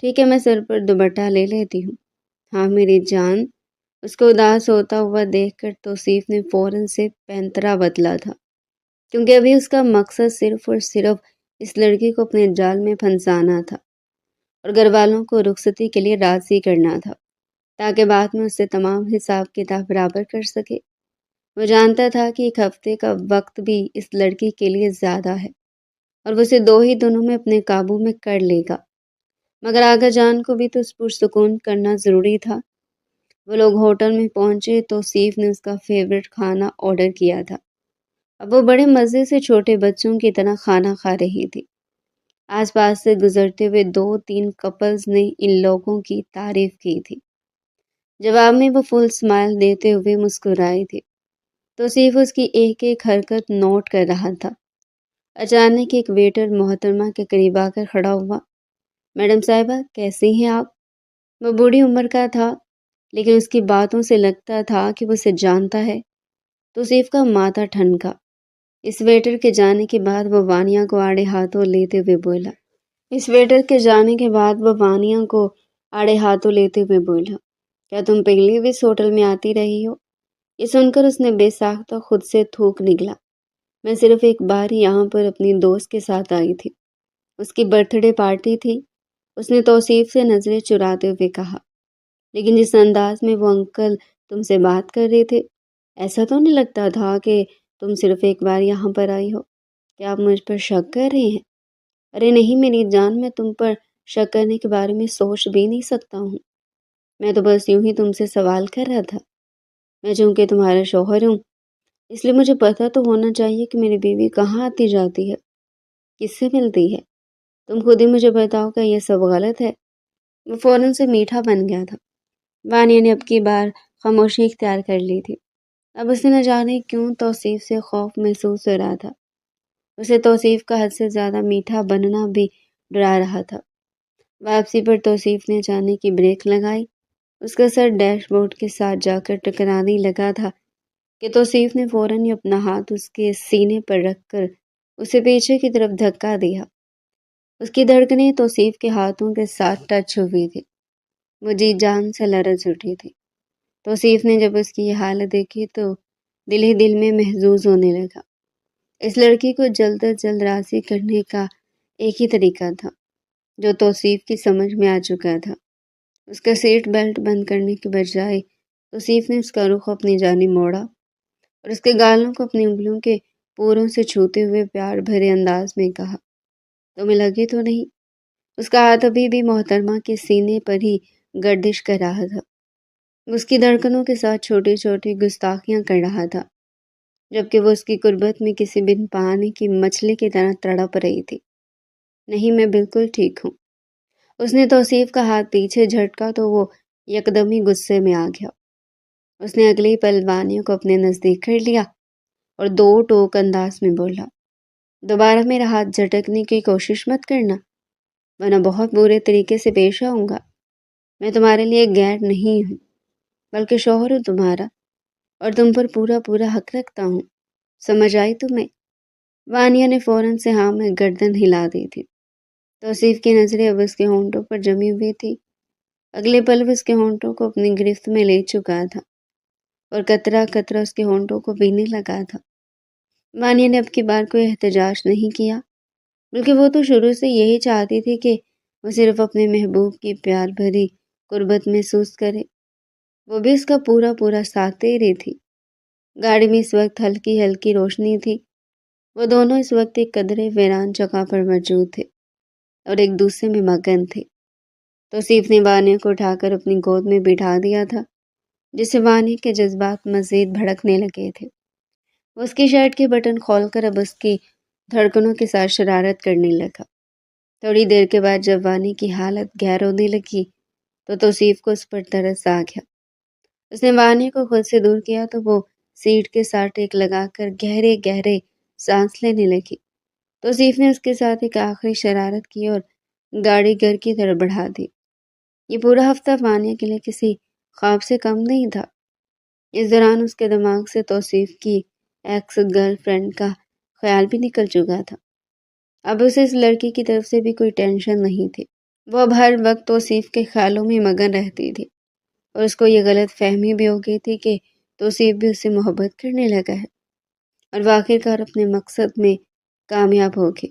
ٹھیک ہے میں سر پر دوپٹہ لے لیتی ہوں۔ ہاں میری جان۔ اس کو اداس ہوتا ہوا دیکھ کر توصیف نے فوراً سے پینترا بدلا تھا، کیونکہ ابھی اس کا مقصد صرف اور صرف اس لڑکی کو اپنے جال میں پھنسانا تھا اور گھر والوں کو رخصتی کے لیے راضی کرنا تھا تاکہ بعد میں اس سے تمام حساب کتاب برابر کر سکے۔ وہ جانتا تھا کہ ایک ہفتے کا وقت بھی اس لڑکی کے لیے زیادہ ہے اور وہ اسے 2 ہی دنوں میں اپنے قابو میں کر لے گا، مگر آغا جان کو بھی تو پرسکون کرنا ضروری تھا۔ وہ لوگ ہوٹل میں پہنچے تو توصیف نے اس کا فیورٹ کھانا آرڈر کیا تھا۔ اب وہ بڑے مزے سے چھوٹے بچوں کی طرح کھانا کھا رہی تھی۔ آس پاس سے گزرتے ہوئے 2-3 کپلز نے ان لوگوں کی تعریف کی تھی۔ جواب میں وہ فل اسمائل دیتے ہوئے مسکرائی تھی۔ توصیف اس کی ایک ایک حرکت نوٹ کر رہا تھا۔ اچانک ایک ویٹر محترمہ کے قریب آ کر کھڑا ہوا۔ میڈم صاحبہ کیسی ہیں آپ؟ وہ بوڑھی عمر کا تھا لیکن اس کی باتوں سے لگتا تھا کہ وہ اسے جانتا ہے۔ توصیف کا ماتھا ٹھنکا۔ اس ویٹر کے جانے کے بعد وہ وانیہ کو آڑے ہاتھوں لیتے ہوئے بولا، کیا تم پہلے بھی اس ہوٹل میں آتی رہی ہو؟ یہ سن کر اس نے بے ساختہ خود سے تھوک نکلا، میں صرف ایک بار ہی یہاں پر اپنی دوست کے ساتھ آئی تھی، اس کی برتھ ڈے پارٹی تھی۔ اس نے توصیف سے نظریں چراتے ہوئے کہا، لیکن جس انداز میں وہ انکل تم سے بات کر رہے تھے ایسا تو نہیں لگتا تھا کہ تم صرف ایک بار یہاں پر آئی ہو۔ کیا آپ مجھ پر شک کر رہے ہیں؟ ارے نہیں میری جان، میں تم پر شک کرنے کے بارے میں سوچ بھی نہیں سکتا ہوں، میں تو بس یوں ہی تم سے سوال کر رہا تھا۔ میں چونکہ تمہارا شوہر ہوں اس لیے مجھے پتہ تو ہونا چاہیے کہ میری بیوی کہاں آتی جاتی ہے، کس سے ملتی ہے۔ تم خود ہی مجھے بتاؤ کہ یہ سب غلط ہے؟ وہ فوراً سے میٹھا بن گیا تھا۔ وانیہ نے اب کی بار خاموشی اختیار کر لی تھی۔ اب اسے نہ جانے کیوں توصیف سے خوف محسوس ہو رہا تھا۔ اسے توصیف کا حد سے زیادہ میٹھا بننا بھی ڈرا رہا تھا۔ واپسی پر توصیف نے جانے کی بریک لگائی۔ اس کا سر ڈیش بورڈ کے ساتھ جا کر ٹکرانے لگا تھا کہ توصیف نے فوراً ہی اپنا ہاتھ اس کے سینے پر رکھ کر اسے پیچھے کی طرف دھکا دیا۔ اس کی دھڑکنیں توصیف کے ہاتھوں کے ساتھ ٹچ ہوئی تھی، وہ جی جان سے لرز اٹھی تھی۔ توصیف نے جب اس کی یہ حالت دیکھی تو دل ہی دل میں محظوظ ہونے لگا۔ اس لڑکی کو جلد از جلد راضی کرنے کا ایک ہی طریقہ تھا جو توصیف کی سمجھ میں آ چکا تھا۔ اس کا سیٹ بیلٹ بند کرنے کے بجائے توصیف نے اس کا رخ اپنی جانب موڑا اور اس کے گالوں کو اپنی انگلیوں کے پوروں سے چھوتے ہوئے پیار بھرے انداز میں کہا، تمہیں لگی تو نہیں؟ اس کا ہاتھ ابھی بھی محترمہ کے سینے پر ہی گردش کر رہا تھا، اس کی دھڑکنوں کے ساتھ چھوٹی چھوٹی گستاخیاں کر رہا تھا، جبکہ وہ اس کی قربت میں کسی بن پانی کی مچھلی کی طرح تڑپ رہی تھی۔ نہیں، میں بالکل ٹھیک ہوں۔ اس نے توصیف کا ہاتھ پیچھے جھٹکا تو وہ یکدم ہی غصے میں آ گیا۔ اس نے اگلی پل وانیہ کو اپنے نزدیک کر لیا اور دو ٹوک انداز میں بولا، دوبارہ میرا ہاتھ جھٹکنے کی کوشش مت کرنا، ورنہ بہت برے طریقے سے پیش آؤں گا۔ میں تمہارے لیے غیر نہیں ہوں، بلکہ شوہر ہوں تمہارا، اور تم پر پورا پورا حق رکھتا ہوں۔ سمجھ آئی تمہیں؟ وانیہ نے فوراً سے ہاں میں گردن ہلا دی تھی۔ توصیف کی نظریں اب اس کے ہونٹوں پر جمی ہوئی تھی۔ اگلے پل وہ اس کے ہونٹوں کو اپنی گرفت میں لے چکا تھا اور قطرہ قطرہ اس کے ہونٹوں کو پینے لگا تھا۔ وانیہ نے اب کی بار کوئی احتجاج نہیں کیا، بلکہ وہ تو شروع سے یہی چاہتی تھی کہ وہ صرف اپنے محبوب کی پیار بھری قربت محسوس کرے۔ وہ بھی اس کا پورا پورا ساتھ دے رہی تھی۔ گاڑی میں اس وقت ہلکی ہلکی روشنی تھی۔ وہ دونوں اس وقت ایک قدرے ویران جگہ پر موجود تھے اور ایک دوسرے میں مگن تھے۔ توصیف نے وانیہ کو اٹھا کر اپنی گود میں بٹھا دیا تھا، جس سے وانیہ کے جذبات مزید بھڑکنے لگے تھے۔ وہ اس کی شرٹ کے بٹن کھول کر اب اس کی دھڑکنوں کے ساتھ شرارت کرنے لگا۔ تھوڑی دیر کے بعد جب وانیہ کی حالت گہر ہونے لگی تو توصیف کو اس پر ترس آ گیا۔ اس نے وانیہ کو خود سے دور کیا تو وہ سیٹ کے ساتھ ٹیک لگا کر گہرے گہرے سانس لینے لگی۔ توصیف نے اس کے ساتھ ایک آخری شرارت کی اور گاڑی گھر کی طرف بڑھا دی۔ یہ پورا ہفتہ وانیہ کے لیے کسی خواب سے کم نہیں تھا۔ اس دوران اس کے دماغ سے توصیف کی ایکس گرل فرینڈ کا خیال بھی نکل چکا تھا۔ اب اسے اس لڑکی کی طرف سے بھی کوئی ٹینشن نہیں تھی۔ وہ اب ہر وقت توصیف کے خیالوں میں مگن رہتی تھی اور اس کو یہ غلط فہمی بھی ہو گئی تھی کہ توصیف بھی اس سے محبت کرنے لگا ہے اور وہ آخرکار اپنے مقصد میں کامیاب ہوگی۔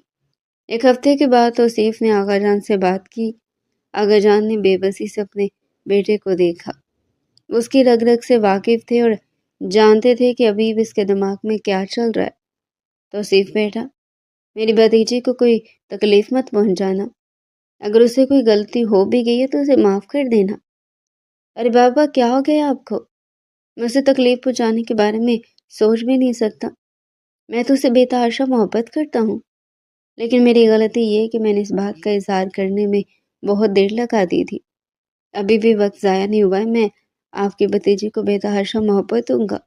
ایک ہفتے کے بعد توصیف نے آغا جان سے بات کی۔ آغا جان نے بے بسی سے اپنے بیٹے کو دیکھا۔ وہ اس کی رگ رگ سے واقف تھے اور جانتے تھے کہ ابھی بھی اس کے دماغ میں کیا چل رہا ہے۔ توصیف بیٹا، میری بھتیجی کو کوئی تکلیف مت پہنچانا۔ اگر اسے کوئی غلطی ہو بھی گئی ہے تو اسے معاف کر دینا۔ ارے بابا، کیا ہو گیا آپ کو؟ میں اسے تکلیف پہنچانے کے بارے میں سوچ بھی نہیں سکتا۔ میں تو اسے بے تحاشا محبت کرتا ہوں، لیکن میری غلطی یہ کہ میں نے اس بات کا اظہار کرنے میں بہت دیر لگا دی تھی۔ ابھی بھی وقت ضائع نہیں ہوا ہے، میں آپ کی بھتیجی کو بے تحاشا محبت دوں گا۔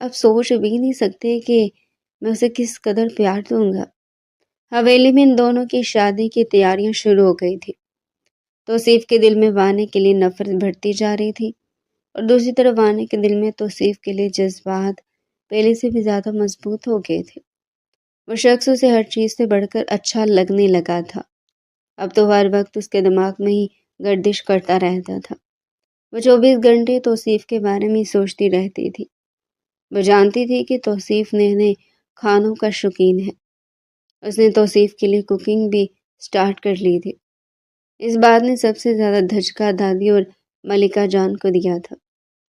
اب سوچ بھی نہیں سکتے کہ میں اسے کس قدر پیار دوں گا۔ حویلی میں ان دونوں کی شادی کی تیاریاں شروع ہو گئی تھی۔ توصیف کے دل میں وانیہ کے لیے نفرت بڑھتی جا رہی تھی اور دوسری طرف وانیہ کے دل میں توصیف کے لیے جذبات پہلے سے بھی زیادہ مضبوط ہو گئے تھے۔ وہ شخص اسے ہر چیز سے بڑھ کر اچھا لگنے لگا تھا۔ اب تو ہر وقت اس کے دماغ میں ہی گردش کرتا رہتا تھا۔ وہ 24 گھنٹے توصیف کے بارے میں سوچتی رہتی تھی۔ وہ جانتی تھی کہ توصیف نئے کھانوں کا شوقین ہے۔ اس نے توصیف کے لیے کوکنگ بھی سٹارٹ کر لی تھی۔ اس بات نے سب سے زیادہ دھچکا دادی اور ملکہ جان کو دیا تھا،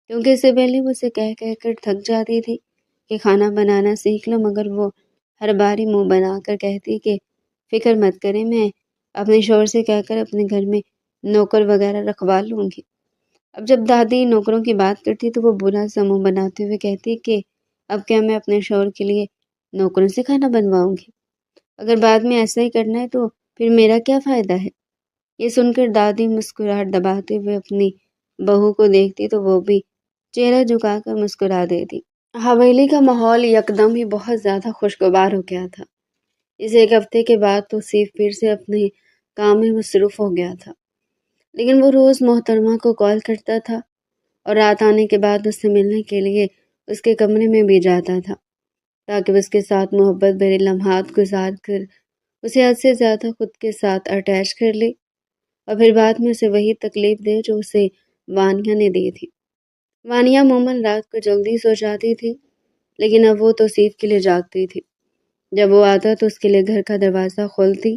کیونکہ اس سے پہلے وہ اسے کہہ کہہ کر تھک جاتی تھی کہ کھانا بنانا سیکھ لو، مگر وہ ہر باری منہ بنا کر کہتی کہ فکر مت کریں، میں اپنے شوہر سے کہہ کر اپنے گھر میں نوکر وغیرہ رکھوا لوں گی۔ اب جب دادی نوکروں کی بات کرتی تو وہ برا سا منہ بناتے ہوئے کہتی کہ اب کیا میں اپنے شوہر کے لیے نوکروں سے کھانا بنواؤں گی؟ اگر بعد میں ایسا ہی کرنا ہے تو پھر میرا کیا فائدہ ہے؟ یہ سن کر دادی مسکراہٹ دباتے ہوئے اپنی بہو کو دیکھتی تو وہ بھی چہرہ جھکا کر مسکرا دیتی۔ حویلی کا ماحول یکدم ہی بہت زیادہ خوشگوار ہو گیا تھا۔ اس ایک ہفتے کے بعد توصیف پھر سے اپنے کام میں مصروف ہو گیا تھا، لیکن وہ روز محترمہ کو کال کرتا تھا اور رات آنے کے بعد اس سے ملنے کے لیے اس کے کمرے میں بھی جاتا تھا تاکہ وہ اس کے ساتھ محبت بھرے لمحات گزار کر اسے حد سے زیادہ خود کے ساتھ اٹیچ کر لے اور پھر بعد میں اسے وہی تکلیف دے جو اسے وانیہ نے دی تھی۔ وانیہ عموماً رات کو جلدی سو جاتی تھی، لیکن اب وہ توصیف کے لیے جاگتی تھی۔ جب وہ آتا تو اس کے لیے گھر کا دروازہ کھولتی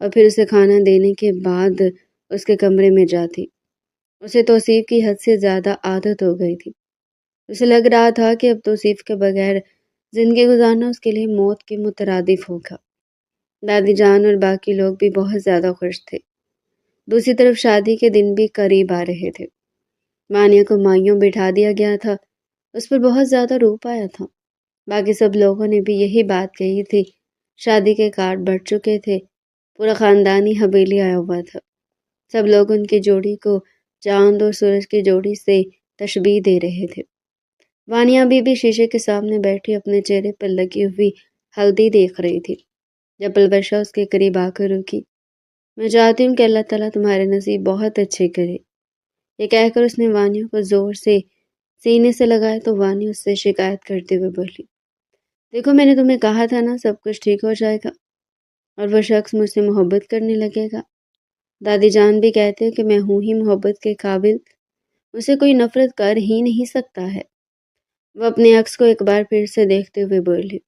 اور پھر اسے کھانا دینے کے بعد اس کے کمرے میں جاتی۔ اسے توصیف کی حد سے زیادہ عادت ہو گئی تھی۔ اسے لگ رہا تھا کہ اب توصیف کے بغیر زندگی گزارنا اس کے لیے موت کے مترادف ہوگا۔ دادی جان اور باقی لوگ بھی بہت زیادہ خوش تھے۔ دوسری طرف شادی کے دن بھی قریب آ رہے تھے۔ وانیہ کو مائیوں بٹھا دیا گیا تھا۔ اس پر بہت زیادہ روپ آیا تھا۔ باقی سب لوگوں نے بھی یہی بات کہی تھی۔ شادی کے کارڈ بڑھ چکے تھے۔ پورا خاندانی حویلی آیا ہوا تھا۔ سب لوگ ان کی جوڑی کو چاند اور سورج کی جوڑی سے تشبیہ دے رہے تھے۔ وانیہ بھی شیشے کے سامنے بیٹھی اپنے چہرے پر لگی ہوئی ہلدی دیکھ رہی تھی جب پلوشا اس کے قریب آ کر رکی۔ میں چاہتی ہوں کہ اللہ تعالیٰ تمہارے نصیب بہت اچھے کرے۔ یہ کہہ کر اس نے وانیہ کو زور سے سینے سے لگایا تو وانیہ اس سے شکایت کرتے ہوئے بولی، دیکھو میں نے تمہیں کہا تھا نا سب کچھ ٹھیک ہو جائے گا اور وہ شخص مجھ سے محبت کرنے لگے گا۔ دادی جان بھی کہتے ہیں کہ میں ہوں ہی محبت کے قابل، اسے کوئی نفرت کر ہی نہیں سکتا ہے۔ وہ اپنے عکس کو ایک بار پھر سے دیکھتے ہوئے بولی،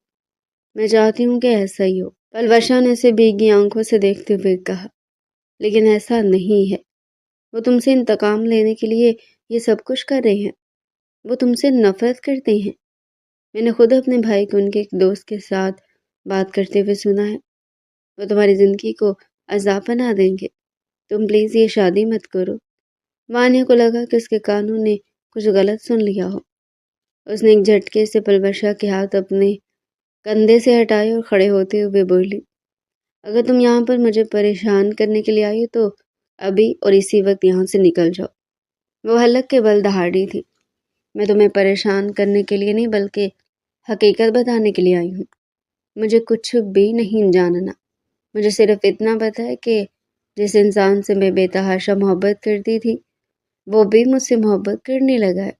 میں چاہتی ہوں کہ ایسا ہی ہو۔ پلوشا نے اسے بھیگی آنکھوں سے دیکھتے ہوئے کہا، لیکن ایسا نہیں ہے۔ وہ تم سے انتقام لینے کے لیے یہ سب کچھ کر رہے ہیں۔ وہ تم سے نفرت کرتے ہیں۔ میں نے خود اپنے بھائی کو ان کے ایک دوست کے ساتھ بات کرتے ہوئے سنا ہے۔ وہ تمہاری زندگی کو عذاب بنا دیں گے۔ تم پلیز یہ شادی مت کرو۔ وانیہ کو لگا کہ اس کے کانوں نے کچھ غلط سن لیا ہو۔ اس نے ایک جھٹکے سے پلوشا کے ہاتھ اپنے کندھے سے ہٹائے اور کھڑے ہوتے ہوئے بولی، اگر تم یہاں پر مجھے پریشان کرنے کے لیے آئی تو ابھی اور اسی وقت یہاں سے نکل جاؤ۔ وہ حلق کے بل دہاڑی تھی۔ میں تمہیں پریشان کرنے کے لیے نہیں بلکہ حقیقت بتانے کے لیے آئی ہوں۔ مجھے کچھ بھی نہیں جاننا۔ مجھے صرف اتنا پتہ ہے کہ جس انسان سے میں بے تحاشا محبت کرتی تھی وہ بھی مجھ سے محبت کرنے لگا ہے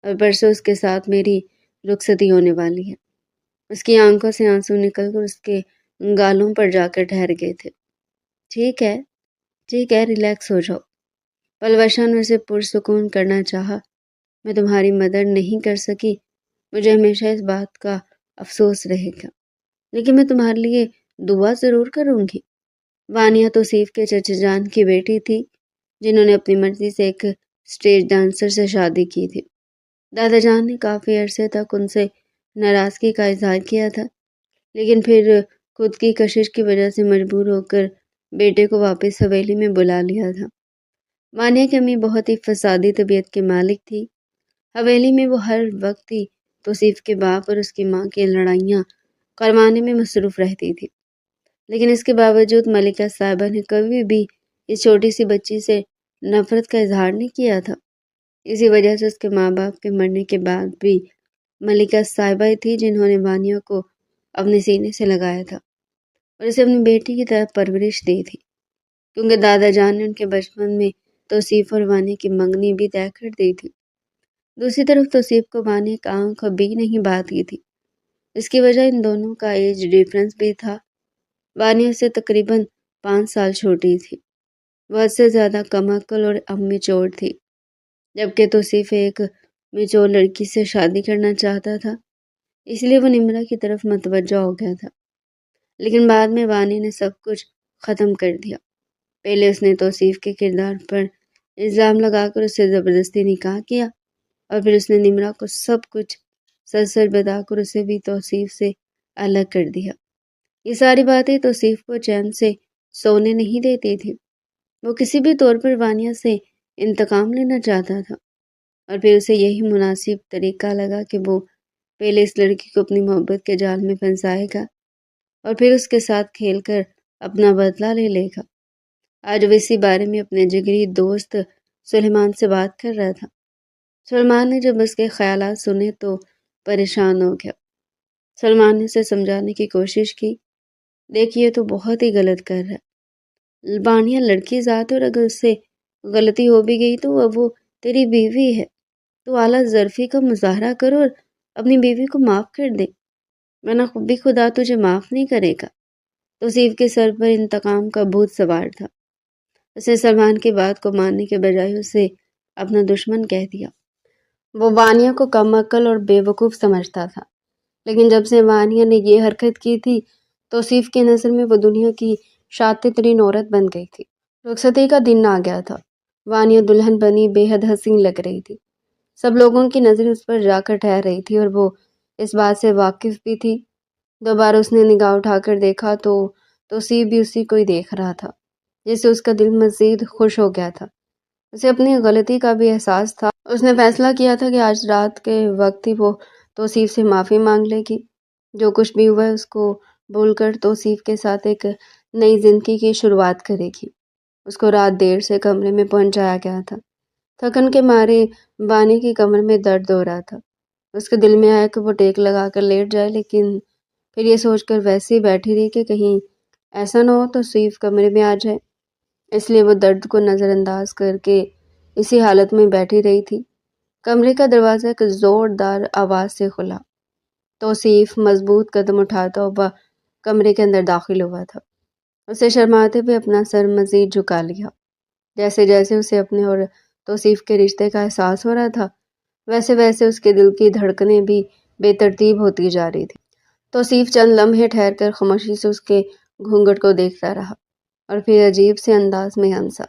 اور پرسوں اس کے ساتھ میری رخصتی ہونے والی ہے۔ اس کی آنکھوں سے آنسو نکل کر اس کے گالوں پر جا کر ٹھہر گئے تھے۔ ٹھیک ہے ریلیکس ہو جاؤ۔ پلوشا نے اسے پرسکون کرنا چاہا، میں تمہاری مدد نہیں کر سکی، مجھے ہمیشہ اس بات کا افسوس رہے گا، لیکن میں تمہارے لیے دعا ضرور کروں گی۔ وانیہ توصیف کے چچا جان کی بیٹی تھی جنہوں نے اپنی مرضی سے ایک اسٹیج ڈانسر سے شادی کی تھی۔ دادا جان نے کافی عرصے تک ان سے ناراضگی کا اظہار کیا تھا، لیکن پھر خود کی کشش کی وجہ سے مجبور ہو کر بیٹے کو واپس حویلی میں بلا لیا تھا۔ وانیہ کی امی بہت ہی فسادی طبیعت کے مالک تھی۔ حویلی میں وہ ہر وقت ہی توصیف کے باپ اور اس کی ماں کی لڑائیاں کروانے میں مصروف رہتی تھی، لیکن اس کے باوجود ملکہ صاحبہ نے کبھی بھی اس چھوٹی سی بچی سے نفرت کا اظہار نہیں کیا تھا۔ اسی وجہ سے اس کے ماں باپ کے مرنے کے بعد بھی ملکہ صاحبہ ہی تھی جنہوں نے وانیہ کو اپنے سینے سے لگایا تھا اور اسے اپنی بیٹی کی طرح پرورش دی تھی، کیونکہ دادا جان نے ان کے بچپن میں توصیف اور وانیہ کی منگنی بھی طے کر دی تھی۔ دوسری طرف توصیف کو وانیہ کا آنکھ بھی نہیں بھاتی تھی۔ اس کی وجہ ان دونوں کا ایج ڈیفرنس بھی تھا۔ وانیہ سے تقریباً 5 سال چھوٹی تھی۔ وہ حد سے زیادہ کم عقل اور امیچور تھی، جبکہ توصیف ایک میچور لڑکی سے شادی کرنا چاہتا تھا، اس لیے وہ نمرہ کی طرف متوجہ ہو گیا تھا۔ لیکن بعد میں وانیہ نے سب کچھ ختم کر دیا۔ پہلے اس نے توصیف کے کردار پر الزام لگا کر اس سے زبردستی نکاح کیا اور پھر اس نے نمرہ کو سب کچھ سچ سچ بتا کر اسے بھی توصیف سے الگ کر دیا۔ یہ ساری باتیں توصیف کو چین سے سونے نہیں دیتی تھی۔ وہ کسی بھی طور پر وانیہ سے انتقام لینا چاہتا تھا اور پھر اسے یہی مناسب طریقہ لگا کہ وہ پہلے اس لڑکی کو اپنی محبت کے جال میں پھنسائے گا اور پھر اس کے ساتھ کھیل کر اپنا بدلہ لے لے گا۔ آج وہ اسی بارے میں اپنے جگری دوست سلیمان سے بات کر رہا تھا۔ سلیمان نے جب اس کے خیالات سنے تو پریشان ہو گیا۔ سلیمان نے اسے سمجھانے کی کوشش کی، دیکھیے تو بہت ہی غلط کر رہا ہے۔ وانیہ لڑکی ذات ہے اور اگر اس سے غلطی ہو بھی گئی تو اب وہ تیری بیوی ہے۔ تو اعلیٰ ظرفی کا مظاہرہ کرو اور اپنی بیوی کو معاف کر دے، ورنہ بھی خدا تجھے معاف نہیں کرے گا۔ توصیف کے سر پر انتقام کا بھوت سوار تھا۔ اس نے سلمان کی بات کو ماننے کے بجائے اسے اپنا دشمن کہہ دیا۔ وہ وانیہ کو کم عقل اور بے وقوف سمجھتا تھا، لیکن جب سے وانیہ نے یہ حرکت کی تھی توصیف کی نظر میں وہ دنیا کی شاطر ترین عورت بن گئی تھی۔ رخصتی کا دن آ گیا تھا۔ وانیہ دلہن بنی بے حد حسین لگ رہی تھی۔ سب لوگوں کی نظریں اس پر جا کر ٹھہر رہی تھی اور وہ اس بات سے واقف بھی تھی۔ دوبارہ اس نے نگاہ اٹھا کر دیکھا تو توصیف بھی اسی کو ہی دیکھ رہا تھا، جس سے اس کا دل مزید خوش ہو گیا تھا۔ اسے اپنی غلطی کا بھی احساس تھا۔ اس نے فیصلہ کیا تھا کہ آج رات کے وقت ہی وہ توصیف سے معافی مانگ لے گی۔ جو کچھ بھی ہوا ہے اس کو بھول کر توصیف کے ساتھ ایک نئی زندگی کی شروعات کرے گی۔ اس کو رات دیر سے کمرے میں پہنچایا گیا تھا۔ تھکن کے مارے وانیہ کی کمر میں درد ہو رہا تھا۔ اس کے دل میں آیا کہ وہ ٹیک لگا کر لیٹ جائے، لیکن پھر یہ سوچ کر ویسے ہی بیٹھی رہی کہ کہیں ایسا نہ ہو توصیف کمرے میں آ جائے، اس لیے وہ درد کو نظر انداز کر کے اسی حالت میں بیٹھی رہی تھی۔ کمرے کا دروازہ ایک زوردار آواز سے کھلا۔ توصیف مضبوط قدم اٹھاتا ہوا کمرے کے اندر داخل ہوا تھا۔ اسے شرماتے ہوئے اپنا سر مزید جھکا لیا۔ جیسے جیسے اسے اپنے اور توصیف کے رشتے کا احساس ہو رہا تھا، ویسے ویسے اس کے دل کی دھڑکنیں بھی بے ترتیب ہوتی جا رہی تھی۔ توصیف چند لمحے ٹھہر کر خاموشی سے اس کے گھونگھٹ کو دیکھتا رہا اور پھر عجیب سے انداز میں ہنسا۔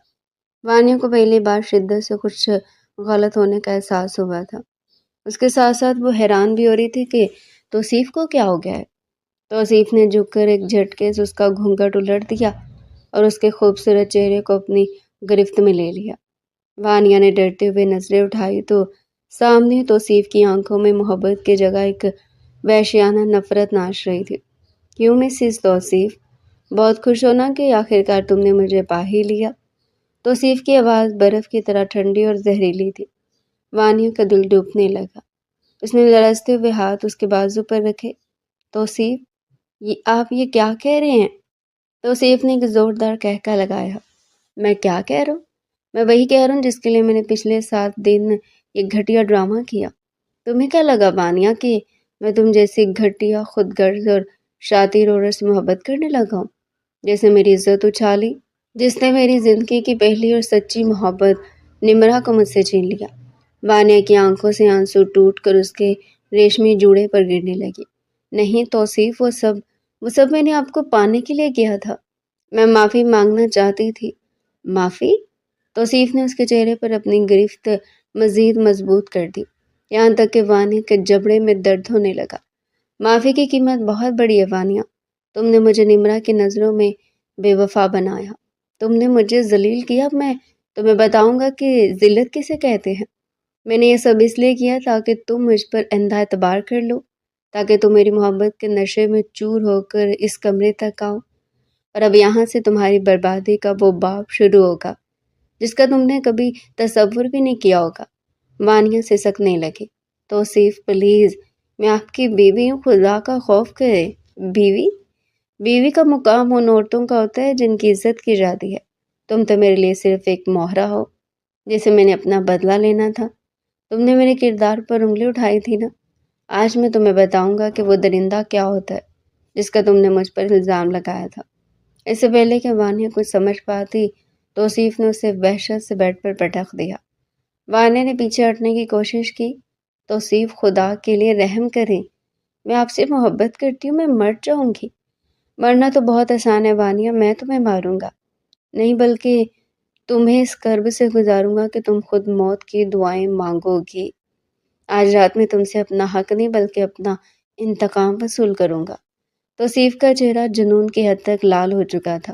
وانیہ کو پہلی بار شدت سے کچھ غلط ہونے کا احساس ہوا تھا۔ اس کے ساتھ ساتھ وہ حیران بھی ہو رہی تھی کہ توصیف کو کیا ہو گیا ہے۔ توصیف نے جھک کر ایک جھٹکے سے اس کا گھونگھٹ الٹ دیا اور اس کے خوبصورت چہرے کو اپنی گرفت میں لے لیا۔ وانیہ نے ڈرتے ہوئے نظریں اٹھائی تو سامنے توصیف کی آنکھوں میں محبت کی جگہ ایک وحشیانہ نفرت ناچ رہی تھی۔ کیوں مسز توصیف، بہت خوش ہونا کہ آخرکار تم نے مجھے پا ہی لیا۔ توصیف کی آواز برف کی طرح ٹھنڈی اور زہریلی تھی۔ وانیہ کا دل ڈوبنے لگا۔ اس نے لرزتے ہوئے ہاتھ اس کے بازو پر رکھے۔ توصیف، آپ یہ کیا کہہ رہے ہیں؟ توصیف نے ایک زوردار قہقہ لگایا۔ میں کیا کہہ رہا ہوں؟ میں وہی کہہ رہا ہوں جس کے لیے میں نے پچھلے 7 دن ایک گھٹیا ڈرامہ کیا۔ تمہیں کیا لگا وانیہ کہ میں تم جیسی گھٹیا، خود غرض اور شاطر عورت سے محبت کرنے لگا ہوں، جس نے میری عزت اچھالی، جس نے میری زندگی کی پہلی اور سچی محبت نمرہ کو مجھ سے چھین لیا۔ وانیہ کی آنکھوں سے آنسو ٹوٹ کر اس کے ریشمی جوڑے پر گرنے لگی۔ نہیں توصیف، وہ سب میں نے آپ کو پانے کے لیے کیا تھا۔ میں معافی مانگنا چاہتی تھی۔ معافی؟ توصیف نے اس کے چہرے پر اپنی گرفت مزید مضبوط کر دی، یہاں تک کہ وانیہ کے جبڑے میں درد ہونے لگا۔ معافی کی قیمت بہت بڑی ہے وانیہ۔ تم نے مجھے نمرہ کی نظروں میں بے وفا بنایا، تم نے مجھے ذلیل کیا۔ اب میں تمہیں بتاؤں گا کہ ذلت کسے کہتے ہیں۔ میں نے یہ سب اس لیے کیا تاکہ تم مجھ پر اندھا اعتبار کر لو، تاکہ تم میری محبت کے نشے میں چور ہو کر اس کمرے تک آؤ، اور اب یہاں سے تمہاری بربادی کا وہ باب شروع ہوگا جس کا تم نے کبھی تصور بھی نہیں کیا ہوگا۔ وانیہ سسکنے لگی۔ توصیف پلیز، میں آپ کی بیوی ہوں، خدا کا خوف کرے۔ بیوی کا مقام ان عورتوں کا ہوتا ہے جن کی عزت کی جاتی ہے۔ تم تو میرے لیے صرف ایک مہرہ ہو جسے میں نے اپنا بدلہ لینا تھا۔ تم نے میرے کردار پر انگلی اٹھائی تھی نا۔ آج میں تمہیں بتاؤں گا کہ وہ درندہ کیا ہوتا ہے جس کا تم نے مجھ پر الزام لگایا تھا۔ اس سے پہلے کہ وانیہ کچھ سمجھ پاتی، توصیف نے اسے وحشت سے بیڈ پر پٹخ دیا۔ وانیہ نے پیچھے ہٹنے کی کوشش کی۔ توصیف، خدا کے لیے رحم کریں، میں آپ سے محبت کرتی ہوں، میں مر جاؤں گی۔ مرنا تو بہت آسان ہے وانیہ، میں تمہیں ماروں گا نہیں، بلکہ تمہیں اس کرب سے گزاروں گا کہ تم خود موت کی دعائیں مانگو گی۔ آج رات میں تم سے اپنا حق نہیں بلکہ اپنا انتقام وصول کروں گا۔ توصیف کا چہرہ جنون کی حد تک لال ہو چکا تھا۔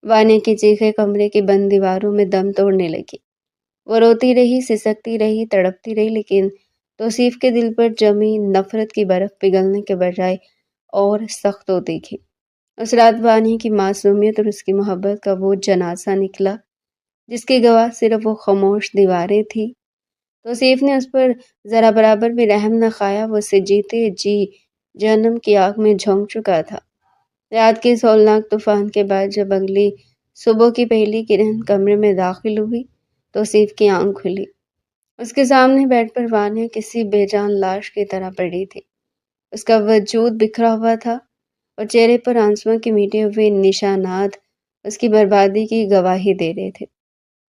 وانیہ کی چیخیں کمرے کی بند دیواروں میں دم توڑنے لگی۔ وہ روتی رہی، سسکتی رہی، تڑپتی رہی، لیکن توصیف کے دل پر جمی نفرت کی برف پگھلنے کے بجائے اور سخت ہوتی گئی۔ اس رات وانیہ کی معصومیت اور اس کی محبت کا وہ جنازہ نکلا جس کی گواہ صرف وہ خاموش دیواریں تھیں۔ توصیف نے اس پر ذرا برابر بھی رحم نہ کھایا۔ وہ اسے جیتے جی جہنم کی آگ میں جھونک چکا تھا۔ رات کے اس ہولناک طوفان کے بعد جب اگلی صبح کی پہلی کرن کمرے میں داخل ہوئی، توصیف کی آنکھ کھلی۔ اس کے سامنے بیڈ پر وانیہ کسی بے جان لاش کی طرح پڑی تھی۔ اس کا وجود بکھرا ہوا تھا اور چہرے پر آنسوؤں کے میٹے ہوئے نشانات اس کی بربادی کی گواہی دے رہے تھے۔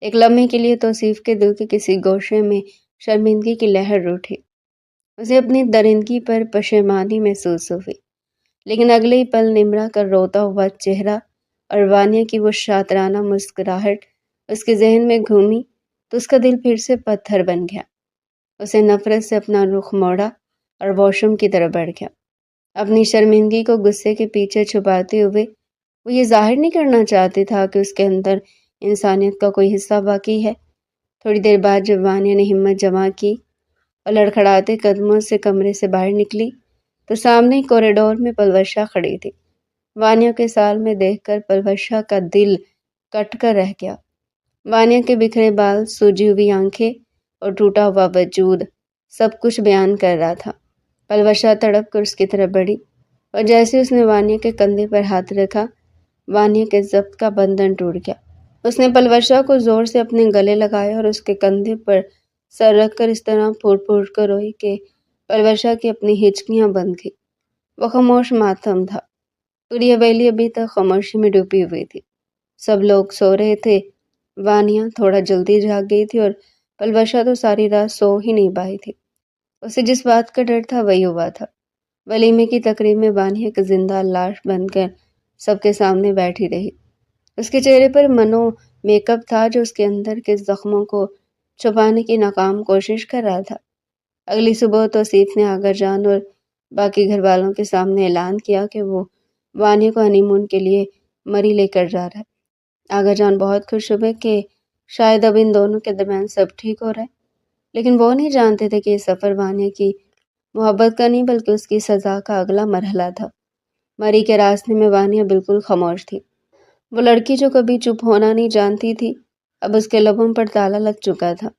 ایک لمحے کے لیے توصیف کے دل کے کسی گوشے میں شرمندگی کی لہر اٹھی۔ اسے اپنی درندگی پر پشیمانی محسوس ہوئی، لیکن اگلے ہی پل نمرا کا روتا ہوا چہرہ اور وانیہ کی وہ شاطرانہ مسکراہٹ اس کے ذہن میں گھومی تو اس کا دل پھر سے پتھر بن گیا۔ اسے نفرت سے اپنا رخ موڑا اور واش روم کی طرف بڑھ گیا۔ اپنی شرمندگی کو غصے کے پیچھے چھپاتے ہوئے وہ یہ ظاہر نہیں کرنا چاہتی تھا کہ اس کے اندر انسانیت کا کوئی حصہ باقی ہے۔ تھوڑی دیر بعد جب وانیہ نے ہمت جمع کی اور لڑکھڑاتے قدموں سے کمرے سے باہر نکلی تو سامنے کوریڈور میں پلوشا کھڑی تھی۔ وانیہ کے سال میں دیکھ کر پلوشا کا دل کٹ کر رہ گیا۔ وانیہ کے بکھرے بال، سوجی ہوئی آنکھیں اور ٹوٹا ہوا وجود سب کچھ بیان کر رہا تھا۔ پلوشا تڑپ کر اس کی طرف بڑھی اور جیسے اس نے وانیہ کے کندھے پر ہاتھ رکھا، وانیہ کے ضبط کا بندھن ٹوٹ گیا۔ اس نے پلوشا کو زور سے اپنے گلے لگایا اور اس کے کندھے پر سر رکھ کر اس طرح پھوٹ پھوٹ کر روئی کہ پلوشا کی اپنی ہچکیاں بند گئی۔ وہ خاموش ماتم تھا۔ پوری حویلی ابھی تک خاموشی میں ڈوبی ہوئی تھی۔ سب لوگ سو رہے تھے۔ وانیہ تھوڑا جلدی جاگ گئی تھی اور پلوشا تو ساری رات سو ہی نہیں پائی تھی۔ اسے جس بات کا ڈر تھا وہی ہوا تھا۔ ولیمے کی تقریب میں وانیہ ایک زندہ لاش بن کر سب کے سامنے بیٹھی رہی۔ اس کے چہرے پر منو میک اپ تھا جو اس کے اندر کے زخموں کو چھپانے کی ناکام کوشش کر رہا تھا۔ اگلی صبح توصیف نے آغا جان اور باقی گھر والوں کے سامنے اعلان کیا کہ وہ وانیہ کو ہنی مون کے لیے مری لے کر جا رہا ہے۔ آغا جان بہت خوش ہوئے کہ شاید اب ان دونوں کے درمیان سب ٹھیک ہو رہا ہے، لیکن وہ نہیں جانتے تھے کہ یہ سفر وانیہ کی محبت کا نہیں بلکہ اس کی سزا کا اگلا مرحلہ تھا۔ مری کے راستے میں وانیہ بالکل خاموش تھی۔ وہ لڑکی جو کبھی چپ ہونا نہیں جانتی تھی، اب اس کے لبوں پر تالا لگ چکا تھا۔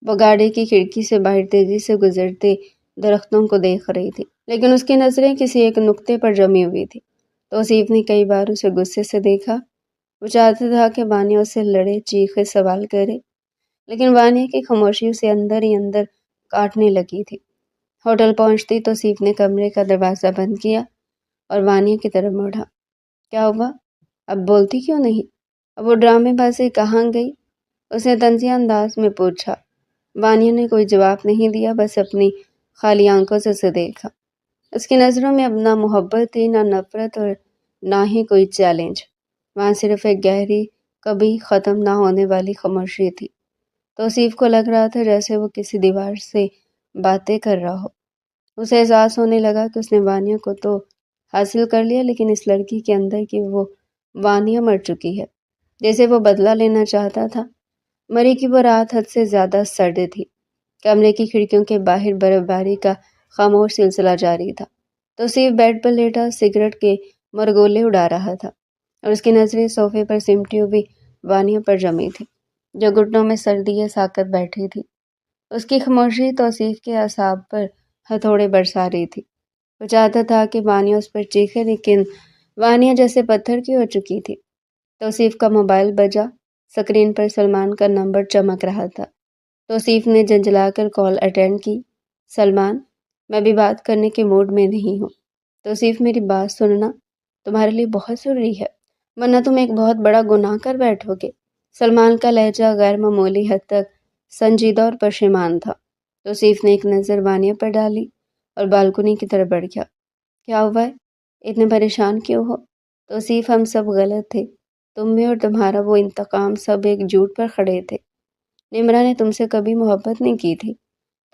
وہ گاڑی کی کھڑکی سے باہر تیزی سے گزرتے درختوں کو دیکھ رہی تھی، لیکن اس کی نظریں کسی ایک نقطے پر جمی ہوئی تھی۔ توصیف نے کئی بار اسے غصے سے دیکھا۔ وہ چاہتا تھا کہ وانیہ اسے لڑے، چیخے، سوال کرے، لیکن وانیہ کی خاموشی اسے اندر ہی اندر کاٹنے لگی تھی۔ ہوٹل پہنچتی توصیف نے کمرے کا دروازہ بند کیا اور وانیہ کی طرف مڑا۔ کیا ہوا؟ اب بولتی کیوں نہیں؟ اب وہ ڈرامے بازی کہاں گئی؟ اس نے طنزیہ انداز میں پوچھا۔ وانیہ نے کوئی جواب نہیں دیا، بس اپنی خالی آنکھوں سے اسے دیکھا۔ اس کی نظروں میں اب نہ محبت تھی، نہ نفرت اور نہ ہی کوئی چیلنج۔ وہاں صرف ایک گہری، کبھی ختم نہ ہونے والی خاموشی تھی۔ توصیف کو لگ رہا تھا جیسے وہ کسی دیوار سے باتیں کر رہا ہو۔ اسے احساس ہونے لگا کہ اس نے وانیہ کو تو حاصل کر لیا، لیکن اس لڑکی کے اندر کی وہ وانیہ مر چکی ہے جیسے وہ بدلہ لینا چاہتا تھا۔ مری کی وہ رات حد سے زیادہ سرد تھی۔ کمرے کی کھڑکیوں کے باہر برف باری کا خاموش سلسلہ جاری تھا۔ توصیف بیڈ پر لیٹا سگریٹ کے مرگولے اڑا رہا تھا اور اس کی نظریں صوفے پر سمٹی ہوئی وانیہ پر جمی تھی جو گھٹنوں میں سردیے ساکت بیٹھی تھی۔ اس کی خاموشی توصیف کے اعصاب پر ہتھوڑے برسا رہی تھی۔ وہ چاہتا تھا کہ وانیہ اس پر چیخے، لیکن وانیہ جیسے پتھر کی ہو چکی تھی۔ توصیف کا موبائل بجا۔ سکرین پر سلمان کا نمبر چمک رہا تھا۔ توصیف نے جھنجھلا کر کال اٹینڈ کی۔ سلمان، میں بھی بات کرنے کے موڈ میں نہیں ہوں۔ توصیف، میری بات سننا تمہارے لیے بہت ضروری ہے، ورنہ تم ایک بہت بڑا گناہ کر بیٹھو گے۔ سلمان کا لہجہ غیر معمولی حد تک سنجیدہ اور پشیمان تھا۔ توصیف نے ایک نظر وانیہ پر ڈالی اور بالکنی کی طرف بڑھ گیا۔ کیا ہوا ہے؟ اتنے پریشان کیوں ہو؟ توصیف، ہم سب غلط تھے، تم میں اور تمہارا وہ انتقام، سب ایک جھوٹ پر کھڑے تھے۔ نمرا نے تم سے کبھی محبت نہیں کی تھی۔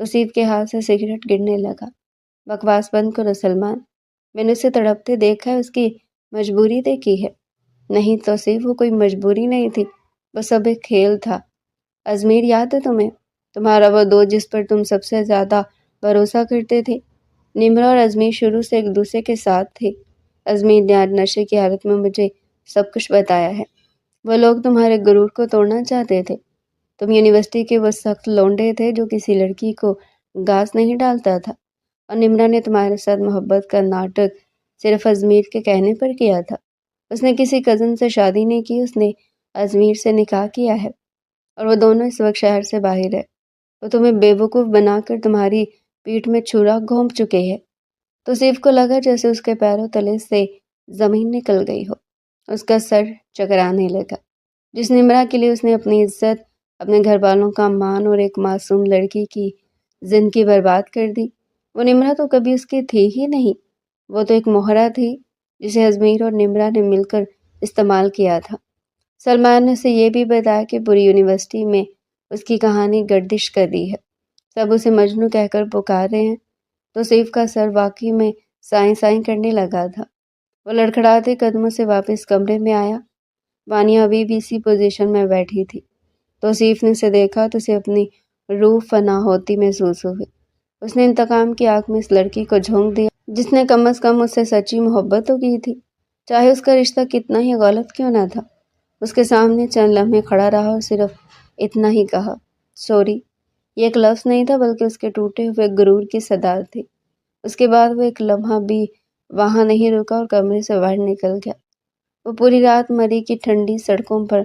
توصیف کے ہاتھ سے سگریٹ گرنے لگا۔ بکواس بند کرو سلمان، میں نے اسے تڑپتے دیکھا ہے، اس کی مجبوری دیکھی ہے۔ نہیں توصیف، وہ کوئی مجبوری نہیں تھی، وہ سب ایک کھیل تھا۔ ازمیر یاد ہے تمہیں؟ تمہارا وہ دوست جس پر تم سب سے زیادہ بھروسہ کرتے تھے؟ نمرا اور ازمیر شروع سے ایک دوسرے کے ساتھ تھے۔ ازمیر نے آج نشے کی حالت میں مجھے سب کچھ بتایا ہے۔ وہ لوگ تمہارے غرور کو توڑنا چاہتے تھے۔ تم یونیورسٹی کے وہ سخت لونڈے تھے جو کسی لڑکی کو گھاس نہیں ڈالتا تھا، اور نمرا نے تمہارے ساتھ محبت کا ناٹک صرف ازمیر کے کہنے پر کیا تھا۔ اس نے کسی کزن سے شادی نہیں کی، اس نے ازمیر سے نکاح کیا ہے، اور وہ دونوں اس وقت شہر سے باہر ہے۔ وہ تمہیں بیوقوف بنا کر تمہاری پیٹھ میں چھرا گھونپ چکے ہیں۔ توصیف کو لگا جیسے اس کے پیروں تلے سے زمین نکل گئی ہو۔ اس کا سر چکرانے لگا۔ جس نمرا کے لیے اس نے اپنی عزت، اپنے گھر والوں کا مان اور ایک معصوم لڑکی کی زندگی برباد کر دی، وہ نمرا تو کبھی اس کی تھی ہی نہیں۔ وہ تو ایک مہرہ تھی جسے ازمیر اور نمرا نے مل کر استعمال کیا تھا۔ سلمان نے اسے یہ بھی بتایا کہ پوری یونیورسٹی میں اس کی کہانی گردش کر رہی ہے، سب اسے مجنوں کہہ کر پکار رہے ہیں۔ توصیف کا سر واقعی میں سائیں سائیں کرنے لگا تھا۔ وہ لڑکھڑاتے قدموں سے واپس کمرے میں آیا۔ وانیہ ابھی بھی اسی پوزیشن میں بیٹھی تھی۔ توصیف نے اسے دیکھا تو اسے اپنی روح فنا ہوتی محسوس ہوئی۔ اس نے انتقام کی آنکھ میں اس لڑکی کو جھونک دیا جس نے کم از کم اس سے سچی محبت تو کی تھی، چاہے اس کا رشتہ کتنا ہی غلط کیوں نہ تھا۔ اس کے سامنے چند لمحے کھڑا رہا اور صرف اتنا ہی کہا، سوری۔ یہ ایک لفظ نہیں تھا بلکہ اس کے ٹوٹے ہوئے غرور کی صدا تھی۔ اس کے بعد وہ ایک لمحہ بھی وہاں نہیں رکا اور کمرے سے باہر نکل گیا۔ وہ پوری رات مری کی ٹھنڈی سڑکوں پر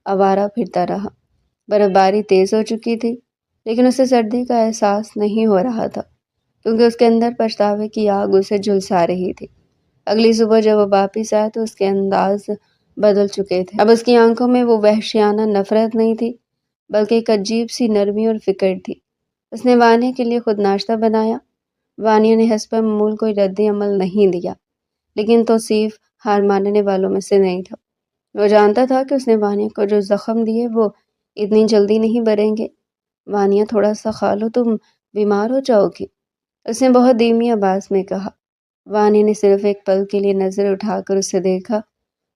آوارہ پھرتا رہا۔ برف باری تیز ہو چکی تھی لیکن اسے سردی کا احساس نہیں ہو رہا تھا کیونکہ اس کے اندر پچھتاوے کی آگ اسے جھلسا رہی تھی۔ اگلی صبح جب وہ واپس آیا تو اس کے انداز بدل چکے تھے۔ اب اس کی آنکھوں میں وہ وحشیانہ نفرت نہیں تھی بلکہ ایک عجیب سی نرمی اور فکر تھی۔ اس نے وانیہ کے لیے خود ناشتہ بنایا۔ وانیہ نے حسب معمول کوئی رد عمل نہیں دیا لیکن توصیف ہار ماننے والوں میں سے نہیں تھا۔ وہ جانتا تھا کہ اس نے وانیہ کو جو زخم دیے وہ اتنی جلدی نہیں بھریں گے۔ وانیہ تھوڑا سا کھا لو، تم بیمار ہو جاؤ گی، اس نے بہت دھیمی آواز میں کہا۔ وانیہ نے صرف ایک پل کے لیے نظر اٹھا کر اسے دیکھا۔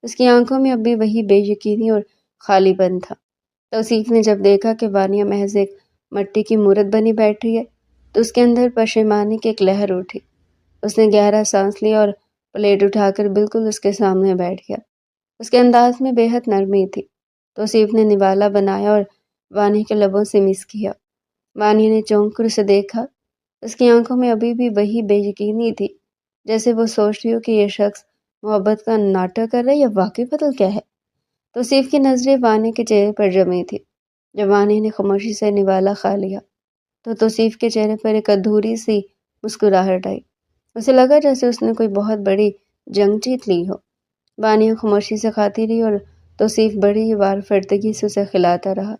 اس کی آنکھوں میں اب بھی وہی بے یقینی اور خالی پن تھا۔ توصیف نے جب دیکھا کہ وانیہ محض ایک مٹی کی مورت بنی بیٹھی ہے تو اس کے اندر پشیمانی کی ایک لہر اٹھی۔ اس نے گہرا سانس لیا اور پلیٹ اٹھا کر بالکل اس کے سامنے بیٹھ گیا۔ اس کے انداز میں بے حد نرمی تھی۔ توصیف نے نوالا بنایا اور وانیہ کے لبوں سے مس کیا۔ وانیہ نے چونک کر اسے دیکھا۔ اس کی آنکھوں میں ابھی بھی وہی بے یقینی تھی، جیسے وہ سوچ رہی ہو کہ یہ شخص محبت کا ناٹک کر رہا ہے یا واقعی بدل کیا ہے۔ توصیف کی نظریں وانیہ کے چہرے پر جمی تھی۔ جب وانیہ نے خاموشی سے نوالا کھا لیا تو توصیف کے چہرے پر ایک ادھوری سی مسکراہٹ آئی۔ اسے لگا جیسے اس نے کوئی بہت بڑی جنگ جیت لی ہو۔ وانیہ خاموشی سے کھاتی رہی اور توصیف بڑی ہی وار فردگی سے اسے کھلاتا رہا۔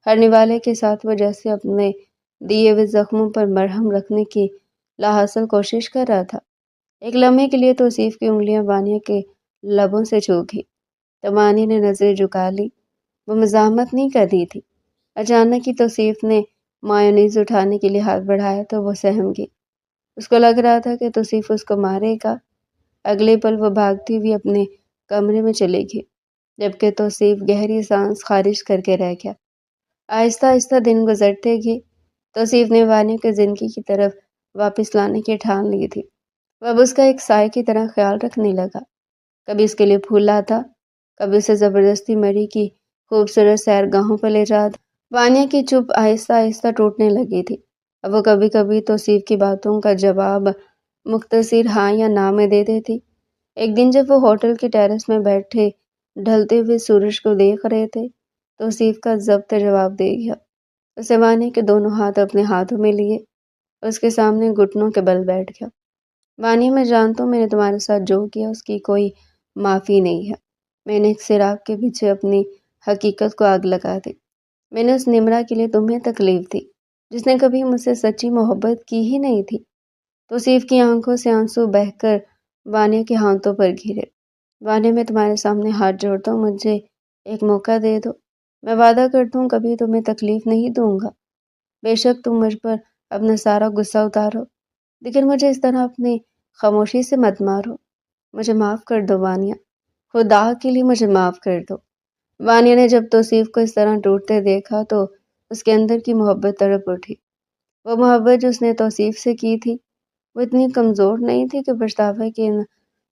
ہر نوالے کے ساتھ وہ جیسے اپنے دیے ہوئے زخموں پر مرہم رکھنے کی لاحاصل کوشش کر رہا تھا۔ ایک لمحے کے لیے توصیف کی انگلیاں وانیہ کے لبوں سے چھو گئی تو وانیہ نے نظریں جھکا لی۔ وہ مزاحمت نہیں کر رہی تھی۔ اچانک ہی توصیف نے مایونیز اٹھانے کے لیے ہاتھ بڑھایا تو وہ سہم گئی۔ اس کو لگ رہا تھا کہ توصیف اس کو مارے گا۔ اگلے پل وہ بھاگتی ہوئی اپنے کمرے میں چلی گئی جبکہ توصیف گہری سانس خارج کر کے رہ گیا۔ آہستہ آہستہ دن گزرتے گئے۔ توصیف نے وانیہ کو زندگی کی طرف واپس لانے کی ٹھان لی تھی۔ وہ اب اس کا ایک سائے کی طرح خیال رکھنے لگا۔ کبھی اس کے لیے پھول لاتا، کبھی اسے زبردستی مری کی خوبصورت سیرگاہوں پر لے جاتا۔ وانیہ کی چپ آہستہ آہستہ ٹوٹنے لگی تھی۔ اب وہ کبھی کبھی توصیف کی باتوں کا جواب مختصر ہاں یا نہ میں دے دیتی۔ ایک دن جب وہ ہوٹل کے ٹیرس میں بیٹھے ڈھلتے ہوئے سورج کو دیکھ رہے تھے، توصیف کا ضبط جواب دے گیا۔ اسے وانیہ کے دونوں ہاتھ اپنے ہاتھوں میں لیے اور اس کے سامنے گھٹنوں کے بل بیٹھ گیا۔ وانیہ، میں جانتا ہوں میں نے تمہارے ساتھ جو کیا اس کی کوئی معافی نہیں ہے۔ میں نے ایک سراغ کے پیچھے اپنی حقیقت کو آگ لگا دی۔ میں نے اس نمرا کے لیے تمہیں تکلیف دی جس نے کبھی مجھ سے سچی محبت کی ہی نہیں تھی۔ توصیف کی آنکھوں سے آنسو بہہ کر وانیہ کے ہاتھوں پر گرے۔ وانیہ، میں تمہارے سامنے ہاتھ جوڑتا ہوں، مجھے ایک موقع دے دو۔ میں وعدہ کرتا ہوں کبھی تمہیں تکلیف نہیں دوں گا۔ بے شک تم مجھ پر اپنا سارا غصہ اتارو لیکن مجھے اس طرح اپنی خاموشی سے مت مارو۔ مجھے معاف کر دو وانیہ، خدا کے لیے مجھے معاف کر دو۔ وانیہ نے جب توصیف کو اس طرح ٹوٹتے دیکھا تو اس کے اندر کی محبت تڑپ اٹھی۔ وہ محبت جو اس نے توصیف سے کی تھی وہ اتنی کمزور نہیں تھی کہ پچھتاوے کے ان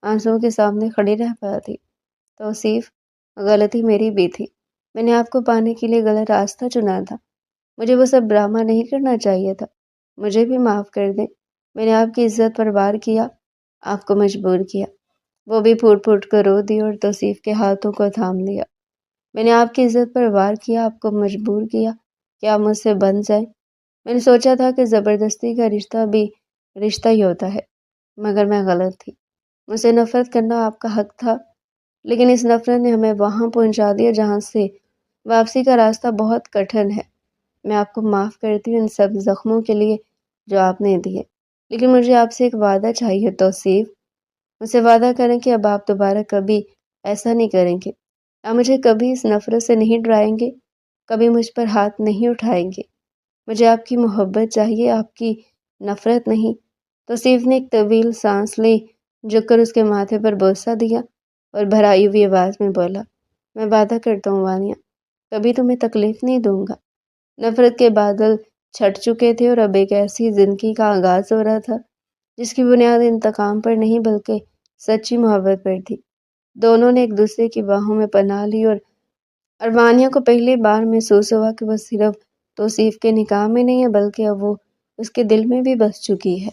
آنسوؤں کے سامنے کھڑی رہ پاتی۔ توصیف، غلطی میری بھی تھی۔ میں نے آپ کو پانے کے لیے غلط راستہ چنا تھا۔ مجھے وہ سب ڈرامہ نہیں کرنا چاہیے تھا۔ مجھے بھی معاف کر دیں۔ میں نے آپ کی عزت پر وار کیا، آپ کو مجبور کیا۔ وہ بھی پھوٹ پھوٹ کر رو دی اور توصیف کے ہاتھوں کو تھام لیا۔ میں نے آپ کی عزت پر وار کیا، آپ کو مجبور کیا کہ آپ مجھ سے بن جائیں۔ میں نے سوچا تھا کہ زبردستی کا رشتہ بھی رشتہ ہی ہوتا ہے، مگر میں غلط تھی۔ مجھ سے نفرت کرنا آپ کا حق تھا، لیکن اس نفرت نے ہمیں وہاں پہنچا دیا جہاں سے واپسی کا راستہ بہت کٹھن ہے۔ میں آپ کو معاف کرتی ہوں ان سب زخموں کے لیے جو آپ نے دیے، لیکن مجھے آپ سے ایک وعدہ چاہیے توصیف۔ مجھ سے وعدہ کریں کہ اب آپ دوبارہ کبھی ایسا نہیں کریں گے، آپ مجھے کبھی اس نفرت سے نہیں ڈرائیں گے، کبھی مجھ پر ہاتھ نہیں اٹھائیں گے۔ مجھے آپ کی محبت چاہیے، آپ کی نفرت نہیں۔ توصیف نے ایک طویل سانس لی، جھک کر اس کے ماتھے پر بوسہ دیا اور بھرائی ہوئی آواز میں بولا، میں وعدہ کرتا ہوں وانیہ، کبھی تمہیں تکلیف نہیں دوں گا۔ نفرت کے بادل چھٹ چکے تھے اور اب ایک ایسی زندگی کا آغاز ہو رہا تھا جس کی بنیاد انتقام پر نہیں بلکہ سچی محبت پر تھی۔ دونوں نے ایک دوسرے کی باہوں میں پناہ لی اور وانیہ کو پہلی بار محسوس ہوا کہ وہ صرف توصیف کے نکاح میں نہیں ہے بلکہ اب وہ اس کے دل میں بھی بس چکی ہے۔